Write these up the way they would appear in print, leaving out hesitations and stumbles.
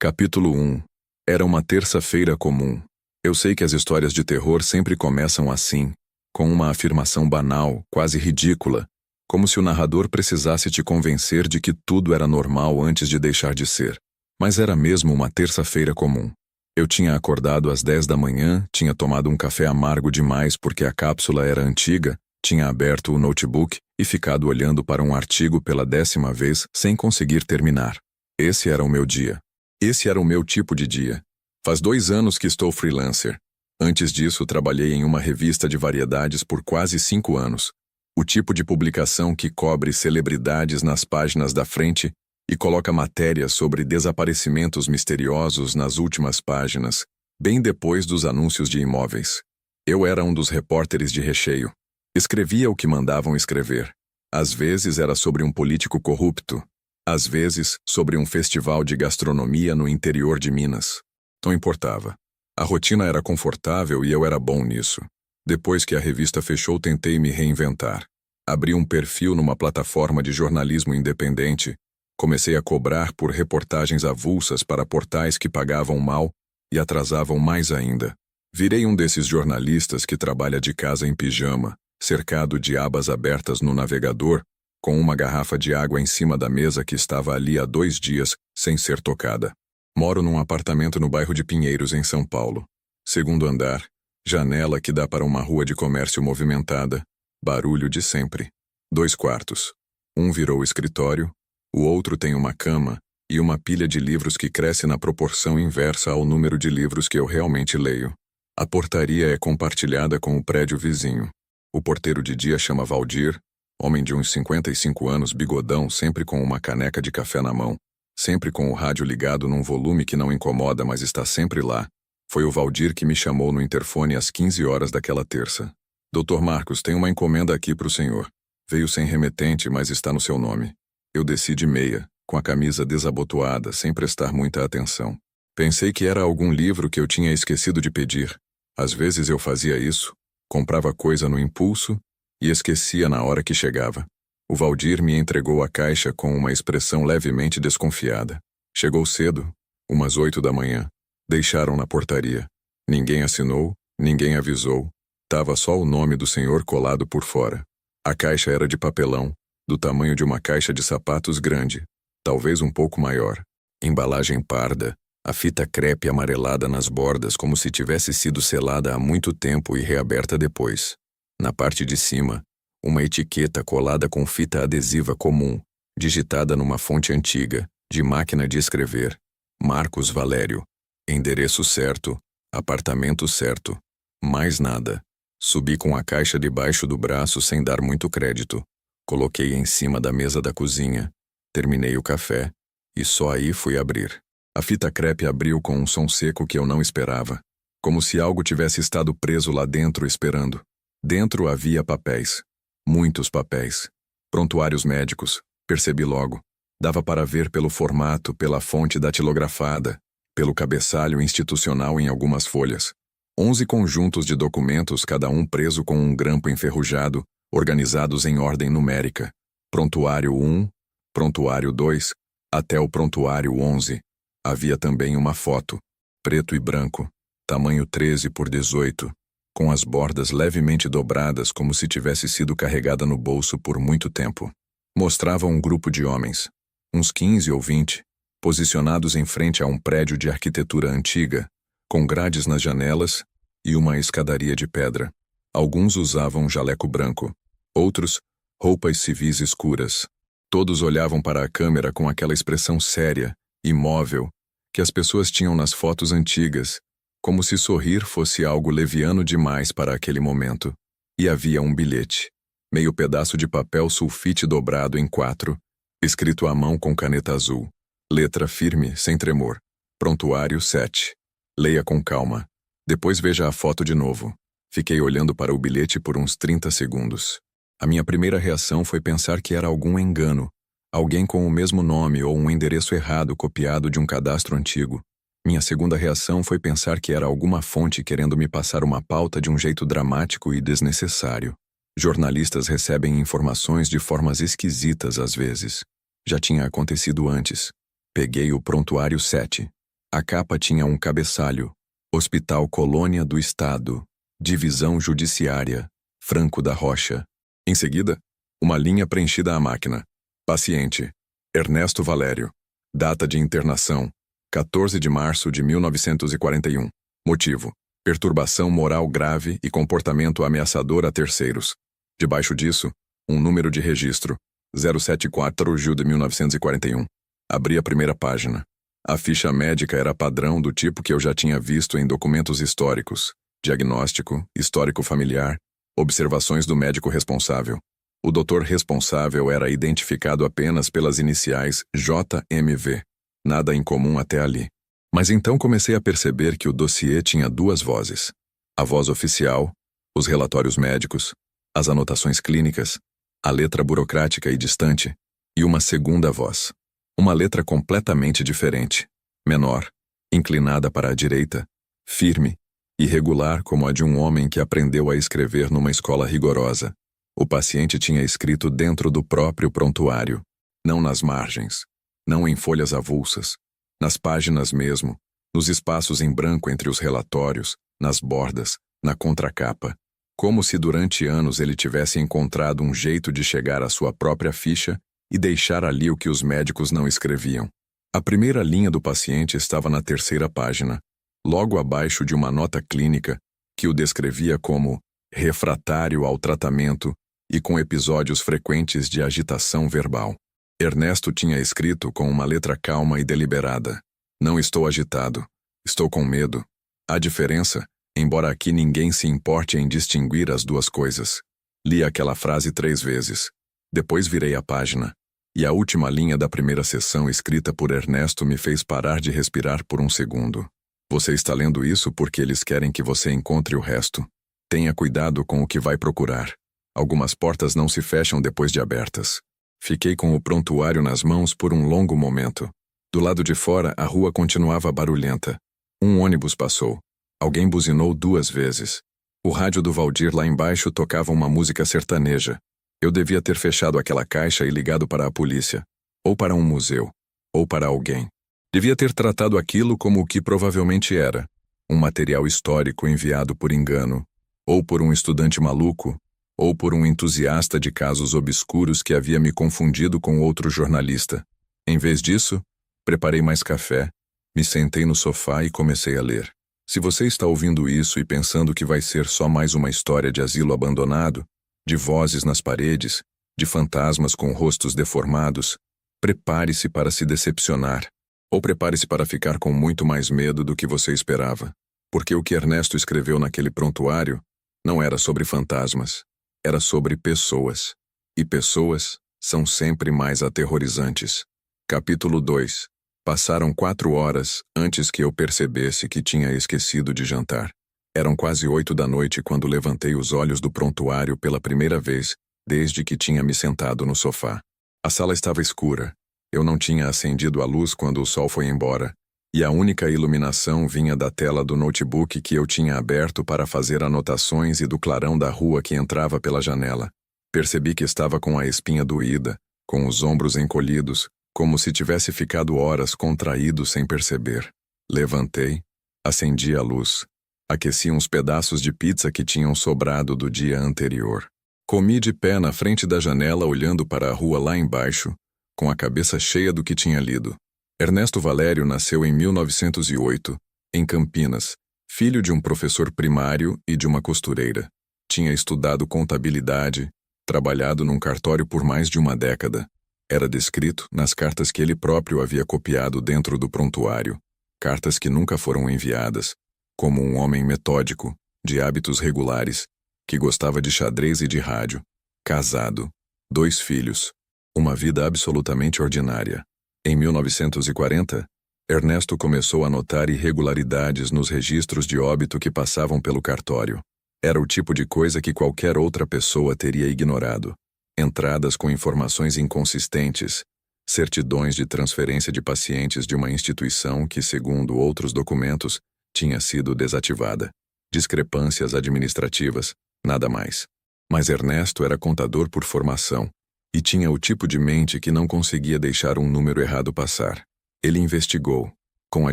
Capítulo 1. Era uma terça-feira comum. Eu sei que as histórias de terror sempre começam assim, com uma afirmação banal, quase ridícula, como se o narrador precisasse te convencer de que tudo era normal antes de deixar de ser. Mas era mesmo uma terça-feira comum. Eu tinha acordado às 10 da manhã, tinha tomado um café amargo demais porque a cápsula era antiga, tinha aberto o notebook e ficado olhando para um artigo pela 10ª vez sem conseguir terminar. Esse era o meu dia. Esse era o meu tipo de dia. Faz 2 anos que estou freelancer. Antes disso, trabalhei em uma revista de variedades por quase 5 anos. O tipo de publicação que cobre celebridades nas páginas da frente e coloca matérias sobre desaparecimentos misteriosos nas últimas páginas, bem depois dos anúncios de imóveis. Eu era um dos repórteres de recheio. Escrevia o que mandavam escrever. Às vezes era sobre um político corrupto. Às vezes, sobre um festival de gastronomia no interior de Minas. Não importava. A rotina era confortável e eu era bom nisso. Depois que a revista fechou, tentei me reinventar. Abri um perfil numa plataforma de jornalismo independente. Comecei a cobrar por reportagens avulsas para portais que pagavam mal e atrasavam mais ainda. Virei um desses jornalistas que trabalha de casa em pijama, cercado de abas abertas no navegador, com uma garrafa de água em cima da mesa que estava ali há 2 dias, sem ser tocada. Moro num apartamento no bairro de Pinheiros, em São Paulo. 2º andar, janela que dá para uma rua de comércio movimentada, barulho de sempre. 2 quartos. Um virou escritório, o outro tem uma cama e uma pilha de livros que cresce na proporção inversa ao número de livros que eu realmente leio. A portaria é compartilhada com o prédio vizinho. O porteiro de dia chama Valdir, homem de uns 55 anos, bigodão, sempre com uma caneca de café na mão, sempre com o rádio ligado num volume que não incomoda, mas está sempre lá. Foi o Valdir que me chamou no interfone às 15 horas daquela terça. Dr. Marcos, tem uma encomenda aqui para o senhor. Veio sem remetente, mas está no seu nome. Eu desci de meia, com a camisa desabotoada, sem prestar muita atenção. Pensei que era algum livro que eu tinha esquecido de pedir. Às vezes eu fazia isso, comprava coisa no impulso e esquecia na hora que chegava. O Valdir me entregou a caixa com uma expressão levemente desconfiada. Chegou cedo, umas 8 da manhã. Deixaram na portaria. Ninguém assinou, ninguém avisou. Tava só o nome do senhor colado por fora. A caixa era de papelão, do tamanho de uma caixa de sapatos grande, talvez um pouco maior. Embalagem parda, a fita crepe amarelada nas bordas como se tivesse sido selada há muito tempo e reaberta depois. Na parte de cima, uma etiqueta colada com fita adesiva comum, digitada numa fonte antiga, de máquina de escrever. Marcos Valério. Endereço certo, apartamento certo. Mais nada. Subi com a caixa debaixo do braço sem dar muito crédito. Coloquei em cima da mesa da cozinha. Terminei o café e só aí fui abrir. A fita crepe abriu com um som seco que eu não esperava, como se algo tivesse estado preso lá dentro esperando. Dentro havia papéis. Muitos papéis. Prontuários médicos, percebi logo. Dava para ver pelo formato, pela fonte datilografada, pelo cabeçalho institucional em algumas folhas. 11 conjuntos de documentos, cada um preso com um grampo enferrujado, organizados em ordem numérica. Prontuário 1, Prontuário 2, até o Prontuário 11. Havia também uma foto, preto e branco, tamanho 13 por 18, com as bordas levemente dobradas como se tivesse sido carregada no bolso por muito tempo. Mostrava um grupo de homens, uns 15 ou 20, posicionados em frente a um prédio de arquitetura antiga, com grades nas janelas e uma escadaria de pedra. Alguns usavam jaleco branco, outros, roupas civis escuras. Todos olhavam para a câmera com aquela expressão séria, imóvel, que as pessoas tinham nas fotos antigas, como se sorrir fosse algo leviano demais para aquele momento. E havia um bilhete, meio pedaço de papel sulfite dobrado em 4, escrito à mão com caneta azul. Letra firme, sem tremor. Prontuário 7. Leia com calma. Depois veja a foto de novo. Fiquei olhando para o bilhete por uns 30 segundos. A minha primeira reação foi pensar que era algum engano, alguém com o mesmo nome ou um endereço errado copiado de um cadastro antigo. Minha segunda reação foi pensar que era alguma fonte querendo me passar uma pauta de um jeito dramático e desnecessário. Jornalistas recebem informações de formas esquisitas às vezes. Já tinha acontecido antes. Peguei o Prontuário 7. A capa tinha um cabeçalho: Hospital Colônia do Estado, Divisão Judiciária, Franco da Rocha. Em seguida, uma linha preenchida à máquina. Paciente: Ernesto Valério. Data de internação: 14 de março de 1941. Motivo: perturbação moral grave e comportamento ameaçador a terceiros. Debaixo disso, um número de registro: 074 Gil de 1941. Abri a primeira página. A ficha médica era padrão do tipo que eu já tinha visto em documentos históricos: diagnóstico, histórico familiar, observações do médico responsável. O doutor responsável era identificado apenas pelas iniciais JMV. Nada incomum até ali. Mas então comecei a perceber que o dossiê tinha duas vozes: a voz oficial, os relatórios médicos, as anotações clínicas, a letra burocrática e distante, e uma segunda voz. Uma letra completamente diferente, menor, inclinada para a direita, firme, irregular como a de um homem que aprendeu a escrever numa escola rigorosa. O paciente tinha escrito dentro do próprio prontuário, não nas margens, não em folhas avulsas, nas páginas mesmo, nos espaços em branco entre os relatórios, nas bordas, na contracapa, como se durante anos ele tivesse encontrado um jeito de chegar à sua própria ficha e deixar ali o que os médicos não escreviam. A primeira linha do paciente estava na terceira página, logo abaixo de uma nota clínica que o descrevia como refratário ao tratamento e com episódios frequentes de agitação verbal. Ernesto tinha escrito com uma letra calma e deliberada: não estou agitado, estou com medo. Há diferença, embora aqui ninguém se importe em distinguir as duas coisas. Li aquela frase 3 vezes. Depois virei a página, e a última linha da primeira seção escrita por Ernesto me fez parar de respirar por um segundo. Você está lendo isso porque eles querem que você encontre o resto. Tenha cuidado com o que vai procurar. Algumas portas não se fecham depois de abertas. Fiquei com o prontuário nas mãos por um longo momento. Do lado de fora, a rua continuava barulhenta. Um ônibus passou. Alguém buzinou 2 vezes. O rádio do Valdir lá embaixo tocava uma música sertaneja. Eu devia ter fechado aquela caixa e ligado para a polícia, ou para um museu, ou para alguém. Devia ter tratado aquilo como o que provavelmente era: um material histórico enviado por engano, ou por um estudante maluco, ou por um entusiasta de casos obscuros que havia me confundido com outro jornalista. Em vez disso, preparei mais café, me sentei no sofá e comecei a ler. Se você está ouvindo isso e pensando que vai ser só mais uma história de asilo abandonado, de vozes nas paredes, de fantasmas com rostos deformados, prepare-se para se decepcionar. Ou prepare-se para ficar com muito mais medo do que você esperava. Porque o que Ernesto escreveu naquele prontuário não era sobre fantasmas, era sobre pessoas. E pessoas são sempre mais aterrorizantes. Capítulo 2. Passaram 4 horas antes que eu percebesse que tinha esquecido de jantar. Eram quase 8 da noite quando levantei os olhos do prontuário pela primeira vez desde que tinha me sentado no sofá. A sala estava escura. Eu não tinha acendido a luz quando o sol foi embora, e a única iluminação vinha da tela do notebook que eu tinha aberto para fazer anotações e do clarão da rua que entrava pela janela. Percebi que estava com a espinha doída, com os ombros encolhidos, como se tivesse ficado horas contraído sem perceber. Levantei, acendi a luz. Aqueci uns pedaços de pizza que tinham sobrado do dia anterior. Comi de pé na frente da janela olhando para a rua lá embaixo, com a cabeça cheia do que tinha lido. Ernesto Valério nasceu em 1908, em Campinas, filho de um professor primário e de uma costureira. Tinha estudado contabilidade, trabalhado num cartório por mais de uma década. Era descrito nas cartas que ele próprio havia copiado dentro do prontuário, cartas que nunca foram enviadas, como um homem metódico, de hábitos regulares, que gostava de xadrez e de rádio, casado, 2 filhos, uma vida absolutamente ordinária. Em 1940, Ernesto começou a notar irregularidades nos registros de óbito que passavam pelo cartório. Era o tipo de coisa que qualquer outra pessoa teria ignorado. Entradas com informações inconsistentes, certidões de transferência de pacientes de uma instituição que, segundo outros documentos, tinha sido desativada. Discrepâncias administrativas, nada mais. Mas Ernesto era contador por formação e tinha o tipo de mente que não conseguia deixar um número errado passar. Ele investigou, Com a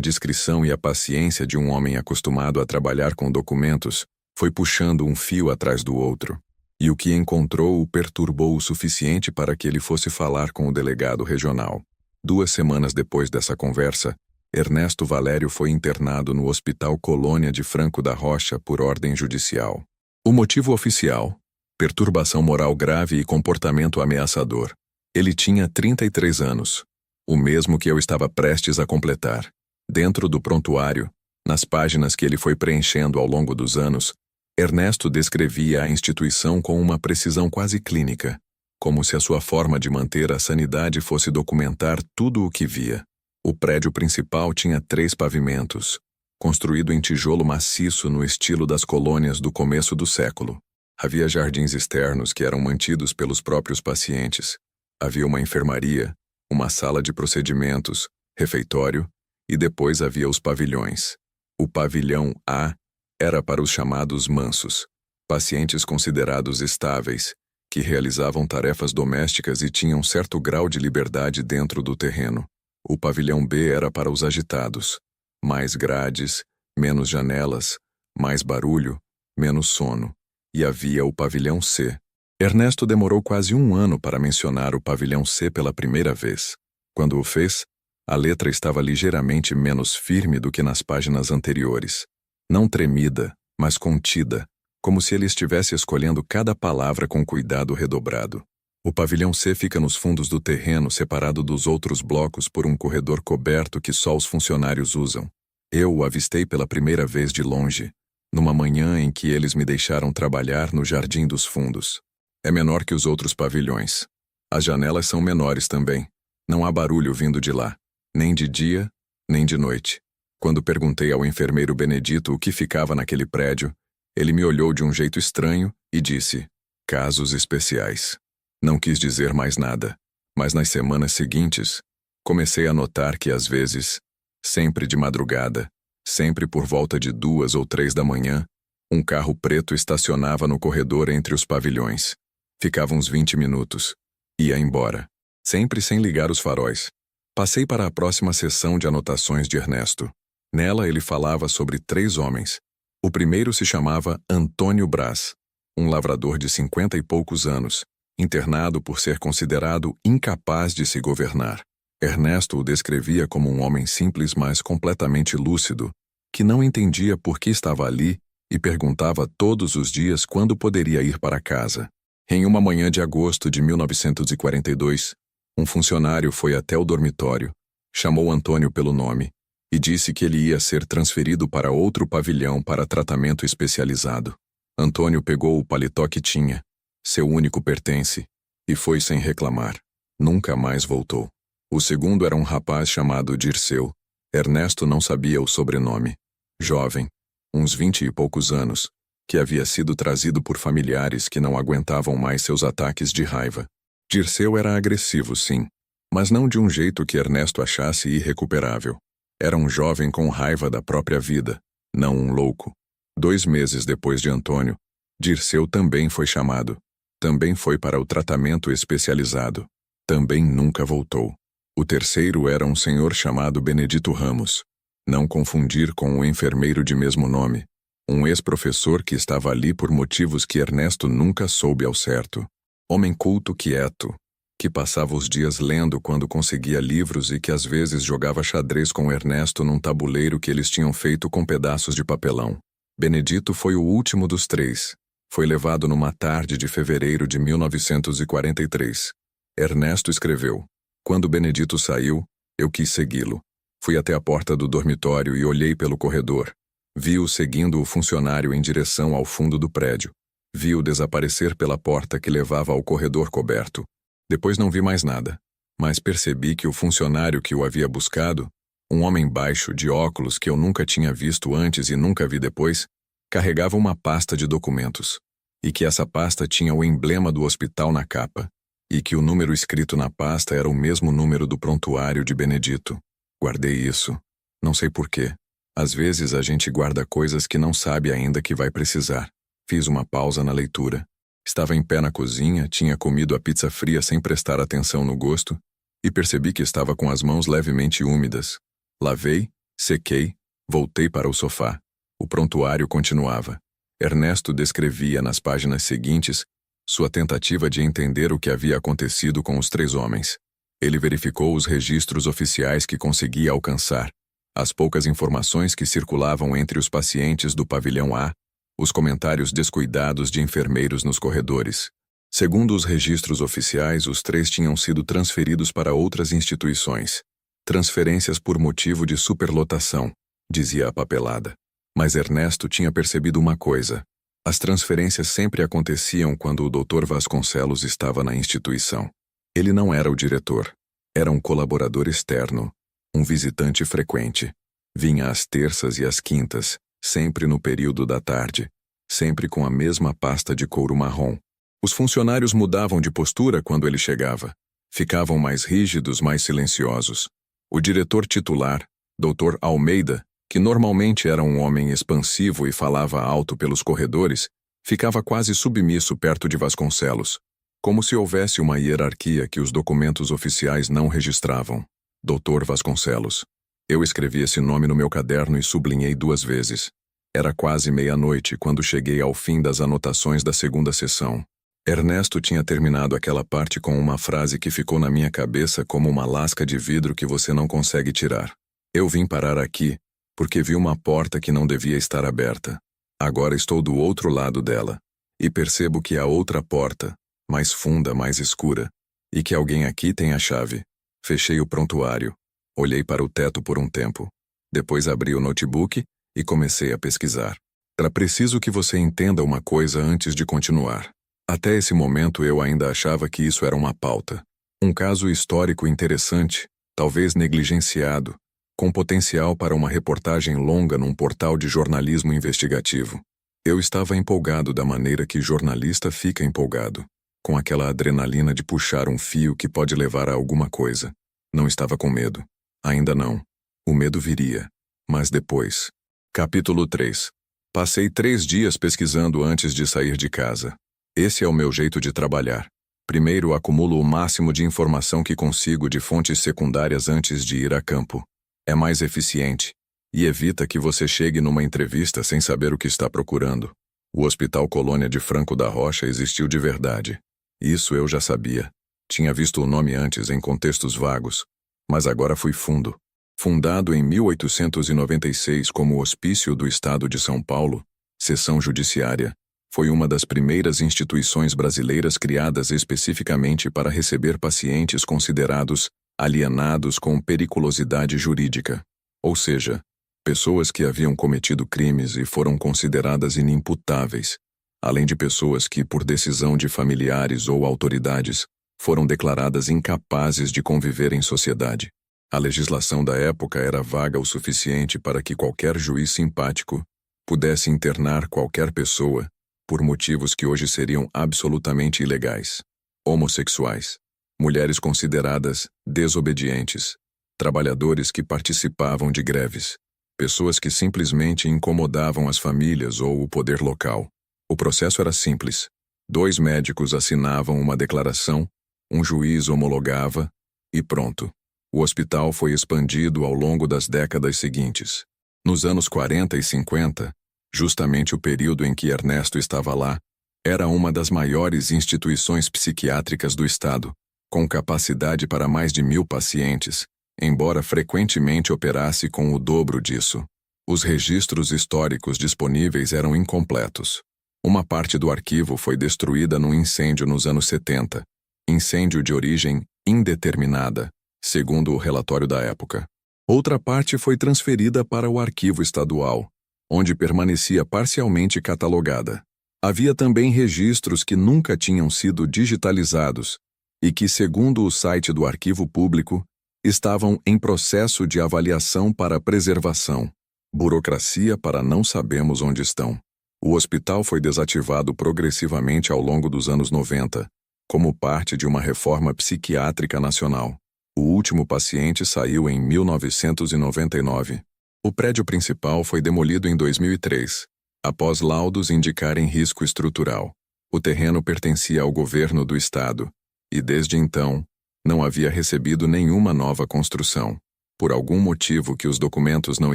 discrição e a paciência de um homem acostumado a trabalhar com documentos, foi puxando um fio atrás do outro. E o que encontrou o perturbou o suficiente para que ele fosse falar com o delegado regional. 2 semanas depois dessa conversa, Ernesto Valério foi internado no Hospital Colônia de Franco da Rocha por ordem judicial. O motivo oficial: perturbação moral grave e comportamento ameaçador. Ele tinha 33 anos, o mesmo que eu estava prestes a completar. Dentro do prontuário, nas páginas que ele foi preenchendo ao longo dos anos, Ernesto descrevia a instituição com uma precisão quase clínica, como se a sua forma de manter a sanidade fosse documentar tudo o que via. O prédio principal tinha 3 pavimentos, construído em tijolo maciço no estilo das colônias do começo do século. Havia jardins externos que eram mantidos pelos próprios pacientes. Havia uma enfermaria, uma sala de procedimentos, refeitório, e depois havia os pavilhões. O pavilhão A era para os chamados mansos, pacientes considerados estáveis, que realizavam tarefas domésticas e tinham certo grau de liberdade dentro do terreno. O pavilhão B era para os agitados, mais grades, menos janelas, mais barulho, menos sono. E havia o pavilhão C. Ernesto demorou quase 1 ano para mencionar o pavilhão C pela primeira vez. Quando o fez, a letra estava ligeiramente menos firme do que nas páginas anteriores. Não tremida, mas contida, como se ele estivesse escolhendo cada palavra com cuidado redobrado. O pavilhão C fica nos fundos do terreno, separado dos outros blocos por um corredor coberto que só os funcionários usam. Eu o avistei pela primeira vez de longe, numa manhã em que eles me deixaram trabalhar no jardim dos fundos. É menor que os outros pavilhões. As janelas são menores também. Não há barulho vindo de lá, nem de dia, nem de noite. Quando perguntei ao enfermeiro Benedito o que ficava naquele prédio, ele me olhou de um jeito estranho e disse: casos especiais. Não quis dizer mais nada, mas nas semanas seguintes, comecei a notar que às vezes, sempre de madrugada, sempre por volta de 2 ou 3 da manhã, um carro preto estacionava no corredor entre os pavilhões. Ficava uns 20 minutos. Ia embora, sempre sem ligar os faróis. Passei para a próxima sessão de anotações de Ernesto. Nela ele falava sobre 3 homens. O primeiro se chamava Antônio Brás, um lavrador de 50 e poucos anos, internado por ser considerado incapaz de se governar. Ernesto o descrevia como um homem simples, mas completamente lúcido, que não entendia por que estava ali e perguntava todos os dias quando poderia ir para casa. Em uma manhã de agosto de 1942, um funcionário foi até o dormitório, chamou Antônio pelo nome e disse que ele ia ser transferido para outro pavilhão para tratamento especializado. Antônio pegou o paletó que tinha, seu único pertence, e foi sem reclamar. Nunca mais voltou. O segundo era um rapaz chamado Dirceu. Ernesto não sabia o sobrenome. Jovem, uns 20 e poucos anos, que havia sido trazido por familiares que não aguentavam mais seus ataques de raiva. Dirceu era agressivo, sim, mas não de um jeito que Ernesto achasse irrecuperável. Era um jovem com raiva da própria vida, não um louco. 2 meses depois de Antônio, Dirceu também foi chamado. Também foi para o tratamento especializado. Também nunca voltou. O terceiro era um senhor chamado Benedito Ramos. Não confundir com o enfermeiro de mesmo nome. Um ex-professor que estava ali por motivos que Ernesto nunca soube ao certo. Homem culto quieto, que passava os dias lendo quando conseguia livros e que às vezes jogava xadrez com Ernesto num tabuleiro que eles tinham feito com pedaços de papelão. Benedito foi o último dos 3. Foi levado numa tarde de fevereiro de 1943. Ernesto escreveu: quando Benedito saiu, eu quis segui-lo. Fui até a porta do dormitório e olhei pelo corredor. Vi-o seguindo o funcionário em direção ao fundo do prédio. Vi-o desaparecer pela porta que levava ao corredor coberto. Depois não vi mais nada, mas percebi que o funcionário que o havia buscado, um homem baixo de óculos que eu nunca tinha visto antes e nunca vi depois, carregava uma pasta de documentos, e que essa pasta tinha o emblema do hospital na capa, e que o número escrito na pasta era o mesmo número do prontuário de Benedito. Guardei isso. Não sei porquê. Às vezes a gente guarda coisas que não sabe ainda que vai precisar. Fiz uma pausa na leitura. Estava em pé na cozinha, tinha comido a pizza fria sem prestar atenção no gosto, e percebi que estava com as mãos levemente úmidas. Lavei, Sequei, voltei para o sofá. O prontuário continuava. Ernesto descrevia nas páginas seguintes sua tentativa de entender o que havia acontecido com os 3 homens. Ele verificou os registros oficiais que conseguia alcançar, as poucas informações que circulavam entre os pacientes do pavilhão A, os comentários descuidados de enfermeiros nos corredores. Segundo os registros oficiais, os 3 tinham sido transferidos para outras instituições. Transferências por motivo de superlotação, dizia a papelada. Mas Ernesto tinha percebido uma coisa. As transferências sempre aconteciam quando o Dr. Vasconcelos estava na instituição. Ele não era o diretor. Era um colaborador externo, um visitante frequente. Vinha às terças e às quintas, sempre no período da tarde, sempre com a mesma pasta de couro marrom. Os funcionários mudavam de postura quando ele chegava. Ficavam mais rígidos, mais silenciosos. O diretor titular, Dr. Almeida, que normalmente era um homem expansivo e falava alto pelos corredores, ficava quase submisso perto de Vasconcelos, como se houvesse uma hierarquia que os documentos oficiais não registravam. Dr. Vasconcelos. Eu escrevi esse nome no meu caderno e sublinhei 2 vezes. Era quase meia-noite quando cheguei ao fim das anotações da segunda sessão. Ernesto tinha terminado aquela parte com uma frase que ficou na minha cabeça como uma lasca de vidro que você não consegue tirar. Eu vim parar aqui, porque vi uma porta que não devia estar aberta. Agora estou do outro lado dela, e percebo que há outra porta, mais funda, mais escura, e que alguém aqui tem a chave. Fechei o prontuário, olhei para o teto por um tempo. Depois abri o notebook e comecei a pesquisar. Era preciso que você entenda uma coisa antes de continuar. Até esse momento eu ainda achava que isso era uma pauta. Um caso histórico interessante, talvez negligenciado, com potencial para uma reportagem longa num portal de jornalismo investigativo. Eu estava empolgado da maneira que jornalista fica empolgado, com aquela adrenalina de puxar um fio que pode levar a alguma coisa. Não estava com medo. Ainda não. O medo viria. Mas depois. Capítulo 3. Passei 3 dias pesquisando antes de sair de casa. Esse é o meu jeito de trabalhar. Primeiro acumulo o máximo de informação que consigo de fontes secundárias antes de ir a campo. É mais eficiente e evita que você chegue numa entrevista sem saber o que está procurando. O Hospital Colônia de Franco da Rocha existiu de verdade. Isso eu já sabia. Tinha visto o nome antes em contextos vagos, mas agora fui fundo. Fundado em 1896 como Hospício do Estado de São Paulo, seção judiciária, foi uma das primeiras instituições brasileiras criadas especificamente para receber pacientes considerados alienados com periculosidade jurídica, ou seja, pessoas que haviam cometido crimes e foram consideradas inimputáveis, além de pessoas que, por decisão de familiares ou autoridades, foram declaradas incapazes de conviver em sociedade. A legislação da época era vaga o suficiente para que qualquer juiz simpático pudesse internar qualquer pessoa por motivos que hoje seriam absolutamente ilegais. Homossexuais, mulheres consideradas desobedientes, trabalhadores que participavam de greves, pessoas que simplesmente incomodavam as famílias ou o poder local. O processo era simples. 2 médicos assinavam uma declaração, um juiz homologava e pronto. O hospital foi expandido ao longo das décadas seguintes. Nos anos 40 e 50, justamente o período em que Ernesto estava lá, era uma das maiores instituições psiquiátricas do estado, com capacidade para mais de 1000 pacientes, embora frequentemente operasse com o dobro disso. Os registros históricos disponíveis eram incompletos. Uma parte do arquivo foi destruída num incêndio nos anos 70, incêndio de origem indeterminada, segundo o relatório da época. Outra parte foi transferida para o arquivo estadual, onde permanecia parcialmente catalogada. Havia também registros que nunca tinham sido digitalizados e que, segundo o site do Arquivo Público, estavam em processo de avaliação para preservação. Burocracia para não sabemos onde estão. O hospital foi desativado progressivamente ao longo dos anos 90, como parte de uma reforma psiquiátrica nacional. O último paciente saiu em 1999. O prédio principal foi demolido em 2003, após laudos indicarem risco estrutural. O terreno pertencia ao governo do estado, e desde então, não havia recebido nenhuma nova construção. Por algum motivo que os documentos não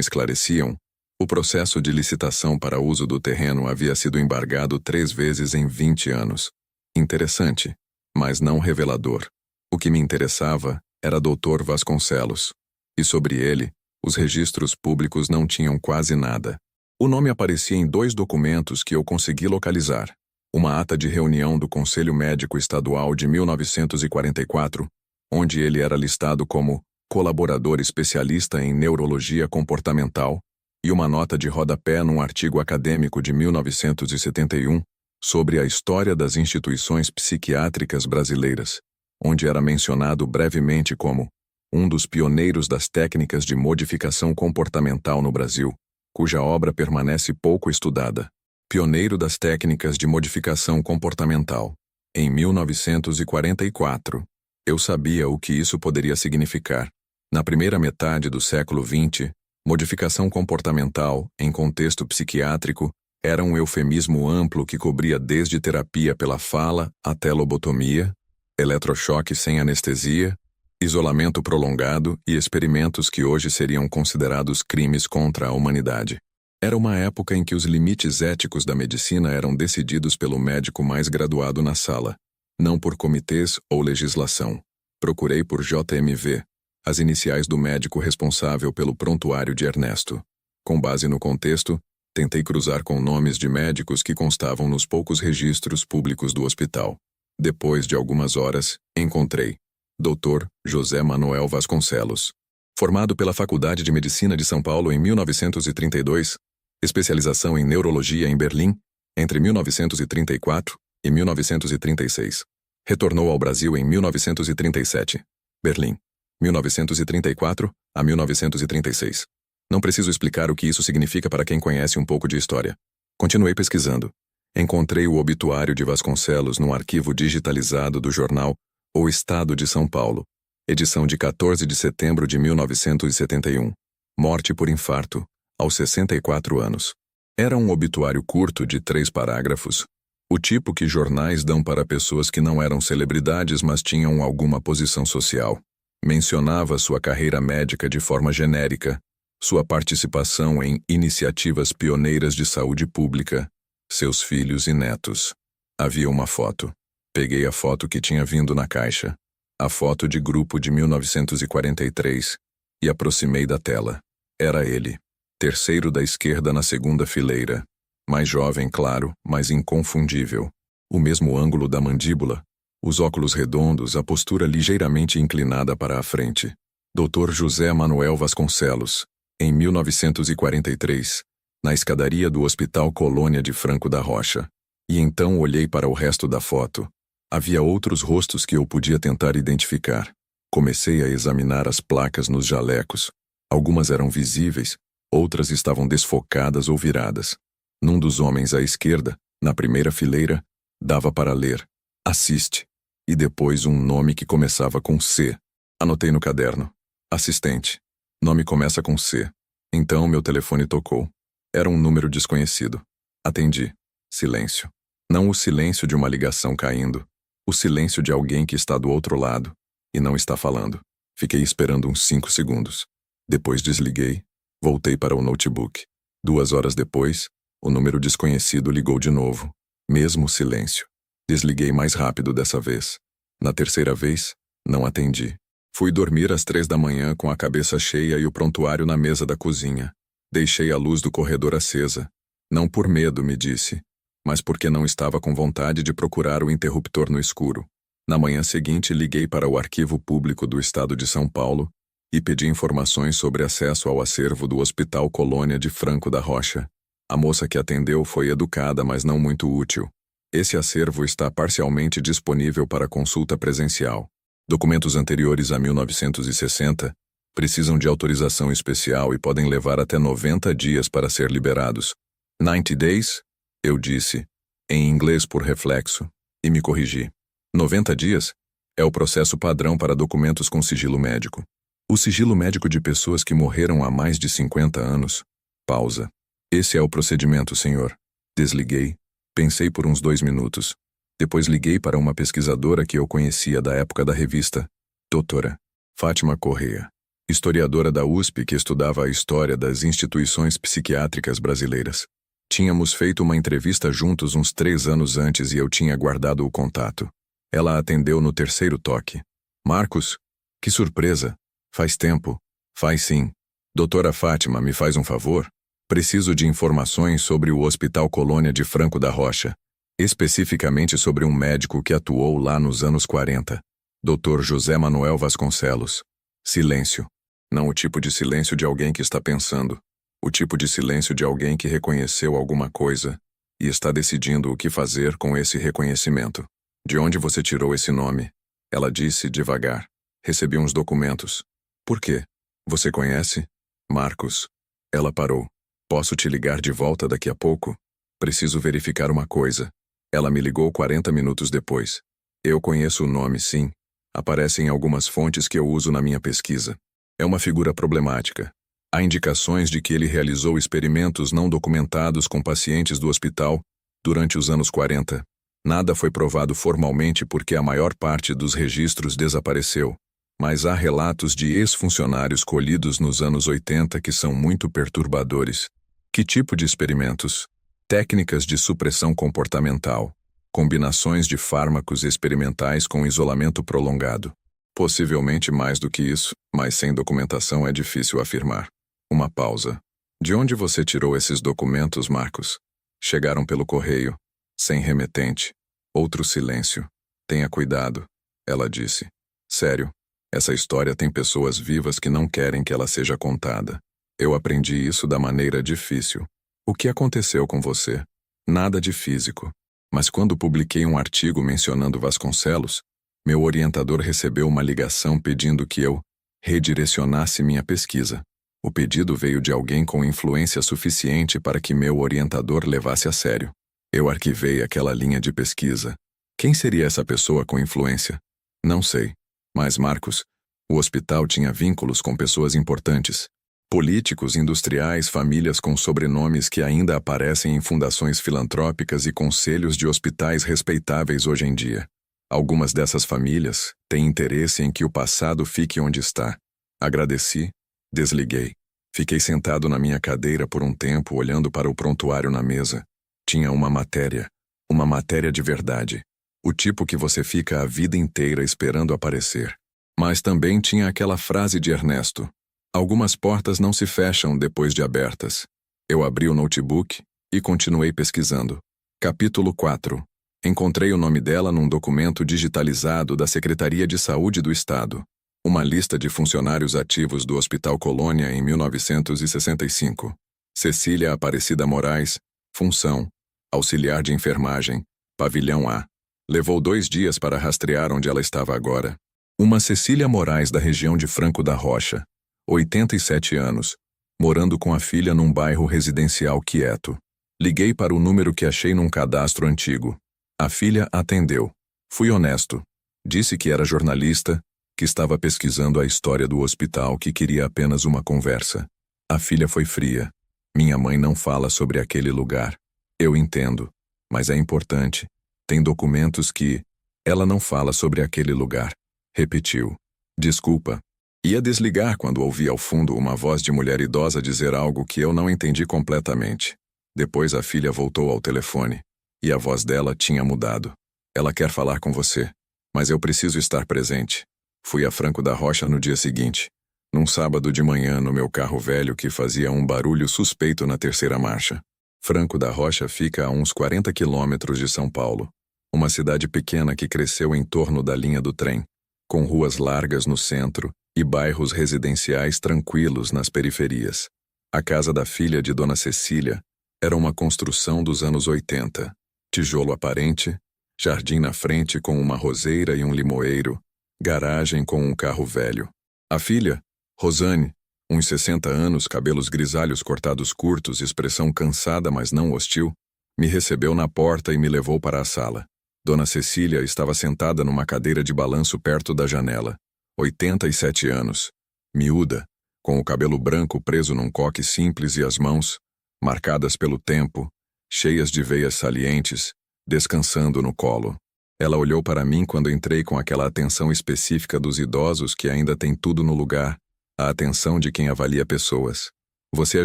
esclareciam, o processo de licitação para uso do terreno havia sido embargado 3 vezes em 20 anos. Interessante, mas não revelador. O que me interessava era Dr. Vasconcelos. E sobre ele, os registros públicos não tinham quase nada. O nome aparecia em 2 documentos que eu consegui localizar. Uma ata de reunião do Conselho Médico Estadual de 1944, onde ele era listado como colaborador especialista em neurologia comportamental, e uma nota de rodapé num artigo acadêmico de 1971 sobre a história das instituições psiquiátricas brasileiras, onde era mencionado brevemente como um dos pioneiros das técnicas de modificação comportamental no Brasil, cuja obra permanece pouco estudada. Pioneiro das técnicas de modificação comportamental. Em 1944, eu sabia o que isso poderia significar. Na primeira metade do século XX, modificação comportamental, em contexto psiquiátrico, era um eufemismo amplo que cobria desde terapia pela fala até lobotomia, eletrochoque sem anestesia, isolamento prolongado e experimentos que hoje seriam considerados crimes contra a humanidade. Era uma época em que os limites éticos da medicina eram decididos pelo médico mais graduado na sala, não por comitês ou legislação. Procurei por JMV, as iniciais do médico responsável pelo prontuário de Ernesto. Com base no contexto, tentei cruzar com nomes de médicos que constavam nos poucos registros públicos do hospital. Depois de algumas horas, encontrei Dr. José Manuel Vasconcelos. Formado pela Faculdade de Medicina de São Paulo em 1932, especialização em neurologia em Berlim, entre 1934 e 1936. Retornou ao Brasil em 1937. Berlim. 1934 a 1936. Não preciso explicar o que isso significa para quem conhece um pouco de história. Continuei pesquisando. Encontrei o obituário de Vasconcelos num arquivo digitalizado do jornal O Estado de São Paulo, edição de 14 de setembro de 1971. Morte por infarto, aos 64 anos. Era um obituário curto de 3 parágrafos, o tipo que jornais dão para pessoas que não eram celebridades, mas tinham alguma posição social. Mencionava sua carreira médica de forma genérica, sua participação em iniciativas pioneiras de saúde pública, seus filhos e netos. Havia uma foto. Peguei a foto que tinha vindo na caixa, a foto de grupo de 1943, e aproximei da tela. Era ele. Terceiro da esquerda na segunda fileira. Mais jovem, claro, mas inconfundível. O mesmo ângulo da mandíbula, os óculos redondos, a postura ligeiramente inclinada para a frente. Dr. José Manuel Vasconcelos, em 1943, na escadaria do Hospital Colônia de Franco da Rocha. E então olhei para o resto da foto. Havia outros rostos que eu podia tentar identificar. Comecei a examinar as placas nos jalecos. Algumas eram visíveis, outras estavam desfocadas ou viradas. Num dos homens à esquerda, na primeira fileira, dava para ler assiste, e depois um nome que começava com C. Anotei no caderno. Assistente. Nome começa com C. Então meu telefone tocou. Era um número desconhecido. Atendi. Silêncio. Não o silêncio de uma ligação caindo. O silêncio de alguém que está do outro lado e não está falando. Fiquei esperando uns 5 segundos. Depois desliguei. Voltei para o notebook. 2 horas depois, o número desconhecido ligou de novo. Mesmo silêncio. Desliguei mais rápido dessa vez. Na terceira vez, não atendi. Fui dormir às 3 da manhã com a cabeça cheia e o prontuário na mesa da cozinha. Deixei a luz do corredor acesa. Não por medo, me disse, mas porque não estava com vontade de procurar o interruptor no escuro. Na manhã seguinte, liguei para o Arquivo Público do Estado de São Paulo e pedi informações sobre acesso ao acervo do Hospital Colônia de Franco da Rocha. A moça que atendeu foi educada, mas não muito útil. Esse acervo está parcialmente disponível para consulta presencial. Documentos anteriores a 1960 precisam de autorização especial e podem levar até 90 dias para ser liberados. 90 days? Eu disse, em inglês por reflexo, e me corrigi. 90 dias? É o processo padrão para documentos com sigilo médico. O sigilo médico de pessoas que morreram há mais de 50 anos. Pausa. Esse é o procedimento, senhor. Desliguei. Pensei por uns 2 minutos. Depois liguei para uma pesquisadora que eu conhecia da época da revista. Doutora Fátima Correia. historiadora da USP que estudava a história das instituições psiquiátricas brasileiras. Tínhamos feito uma entrevista juntos uns 3 anos antes e eu tinha guardado o contato. Ela atendeu no terceiro toque. Marcos? Que surpresa! Faz tempo. Faz sim. Doutora Fátima, me faz um favor? Preciso de informações sobre o Hospital Colônia de Franco da Rocha, especificamente sobre um médico que atuou lá nos anos 40. Dr. José Manuel Vasconcelos. Silêncio. Não o tipo de silêncio de alguém que está pensando. O tipo de silêncio de alguém que reconheceu alguma coisa e está decidindo o que fazer com esse reconhecimento. De onde você tirou esse nome? Ela disse devagar. Recebi uns documentos. Por quê? Você conhece? Marcos. Ela parou. Posso te ligar de volta daqui a pouco? Preciso verificar uma coisa. Ela me ligou 40 minutos depois. Eu conheço o nome, sim. Aparece em algumas fontes que eu uso na minha pesquisa. É uma figura problemática. Há indicações de que ele realizou experimentos não documentados com pacientes do hospital durante os anos 40. Nada foi provado formalmente porque a maior parte dos registros desapareceu. Mas há relatos de ex-funcionários colhidos nos anos 80 que são muito perturbadores. Que tipo de experimentos? Técnicas de supressão comportamental. Combinações de fármacos experimentais com isolamento prolongado. Possivelmente mais do que isso, mas sem documentação é difícil afirmar. Uma pausa. De onde você tirou esses documentos, Marcos? Chegaram pelo correio. Sem remetente. Outro silêncio. Tenha cuidado, ela disse. Sério, essa história tem pessoas vivas que não querem que ela seja contada. Eu aprendi isso da maneira difícil. O que aconteceu com você? Nada de físico. Mas quando publiquei um artigo mencionando Vasconcelos, meu orientador recebeu uma ligação pedindo que eu redirecionasse minha pesquisa. O pedido veio de alguém com influência suficiente para que meu orientador levasse a sério. Eu arquivei aquela linha de pesquisa. Quem seria essa pessoa com influência? Não sei. Mas, Marcos, o hospital tinha vínculos com pessoas importantes. Políticos, industriais, famílias com sobrenomes que ainda aparecem em fundações filantrópicas e conselhos de hospitais respeitáveis hoje em dia. Algumas dessas famílias têm interesse em que o passado fique onde está. Agradeci, desliguei. Fiquei sentado na minha cadeira por um tempo olhando para o prontuário na mesa. Tinha uma matéria de verdade. O tipo que você fica a vida inteira esperando aparecer. Mas também tinha aquela frase de Ernesto. Algumas portas não se fecham depois de abertas. Eu abri o notebook e continuei pesquisando. Capítulo 4. Encontrei o nome dela num documento digitalizado da Secretaria de Saúde do Estado. Uma lista de funcionários ativos do Hospital Colônia em 1965. Cecília Aparecida Moraes, função, auxiliar de enfermagem, pavilhão A. Levou 2 dias para rastrear onde ela estava agora. Uma Cecília Moraes da região de Franco da Rocha, 87 anos, morando com a filha num bairro residencial quieto. Liguei para o número que achei num cadastro antigo. A filha atendeu. Fui honesto. Disse que era jornalista, que estava pesquisando a história do hospital, que queria apenas uma conversa. A filha foi fria. Minha mãe não fala sobre aquele lugar. Eu entendo, mas é importante. Tem documentos que... Ela não fala sobre aquele lugar. Repetiu. Desculpa. Ia desligar quando ouvi ao fundo uma voz de mulher idosa dizer algo que eu não entendi completamente. Depois a filha voltou ao telefone. E a voz dela tinha mudado. Ela quer falar com você. Mas eu preciso estar presente. Fui a Franco da Rocha no dia seguinte. Num sábado de manhã no meu carro velho que fazia um barulho suspeito na 3ª marcha. Franco da Rocha fica a uns 40 quilômetros de São Paulo. Uma cidade pequena que cresceu em torno da linha do trem, com ruas largas no centro e bairros residenciais tranquilos nas periferias. A casa da filha de Dona Cecília era uma construção dos anos 80. Tijolo aparente, jardim na frente com uma roseira e um limoeiro, garagem com um carro velho. A filha, Rosane, uns 60 anos, cabelos grisalhos cortados curtos, expressão cansada mas não hostil, me recebeu na porta e me levou para a sala. Dona Cecília estava sentada numa cadeira de balanço perto da janela. 87 anos. Miúda, com o cabelo branco preso num coque simples e as mãos, marcadas pelo tempo, cheias de veias salientes, descansando no colo. Ela olhou para mim quando entrei com aquela atenção específica dos idosos que ainda têm tudo no lugar, A atenção de quem avalia pessoas. Você é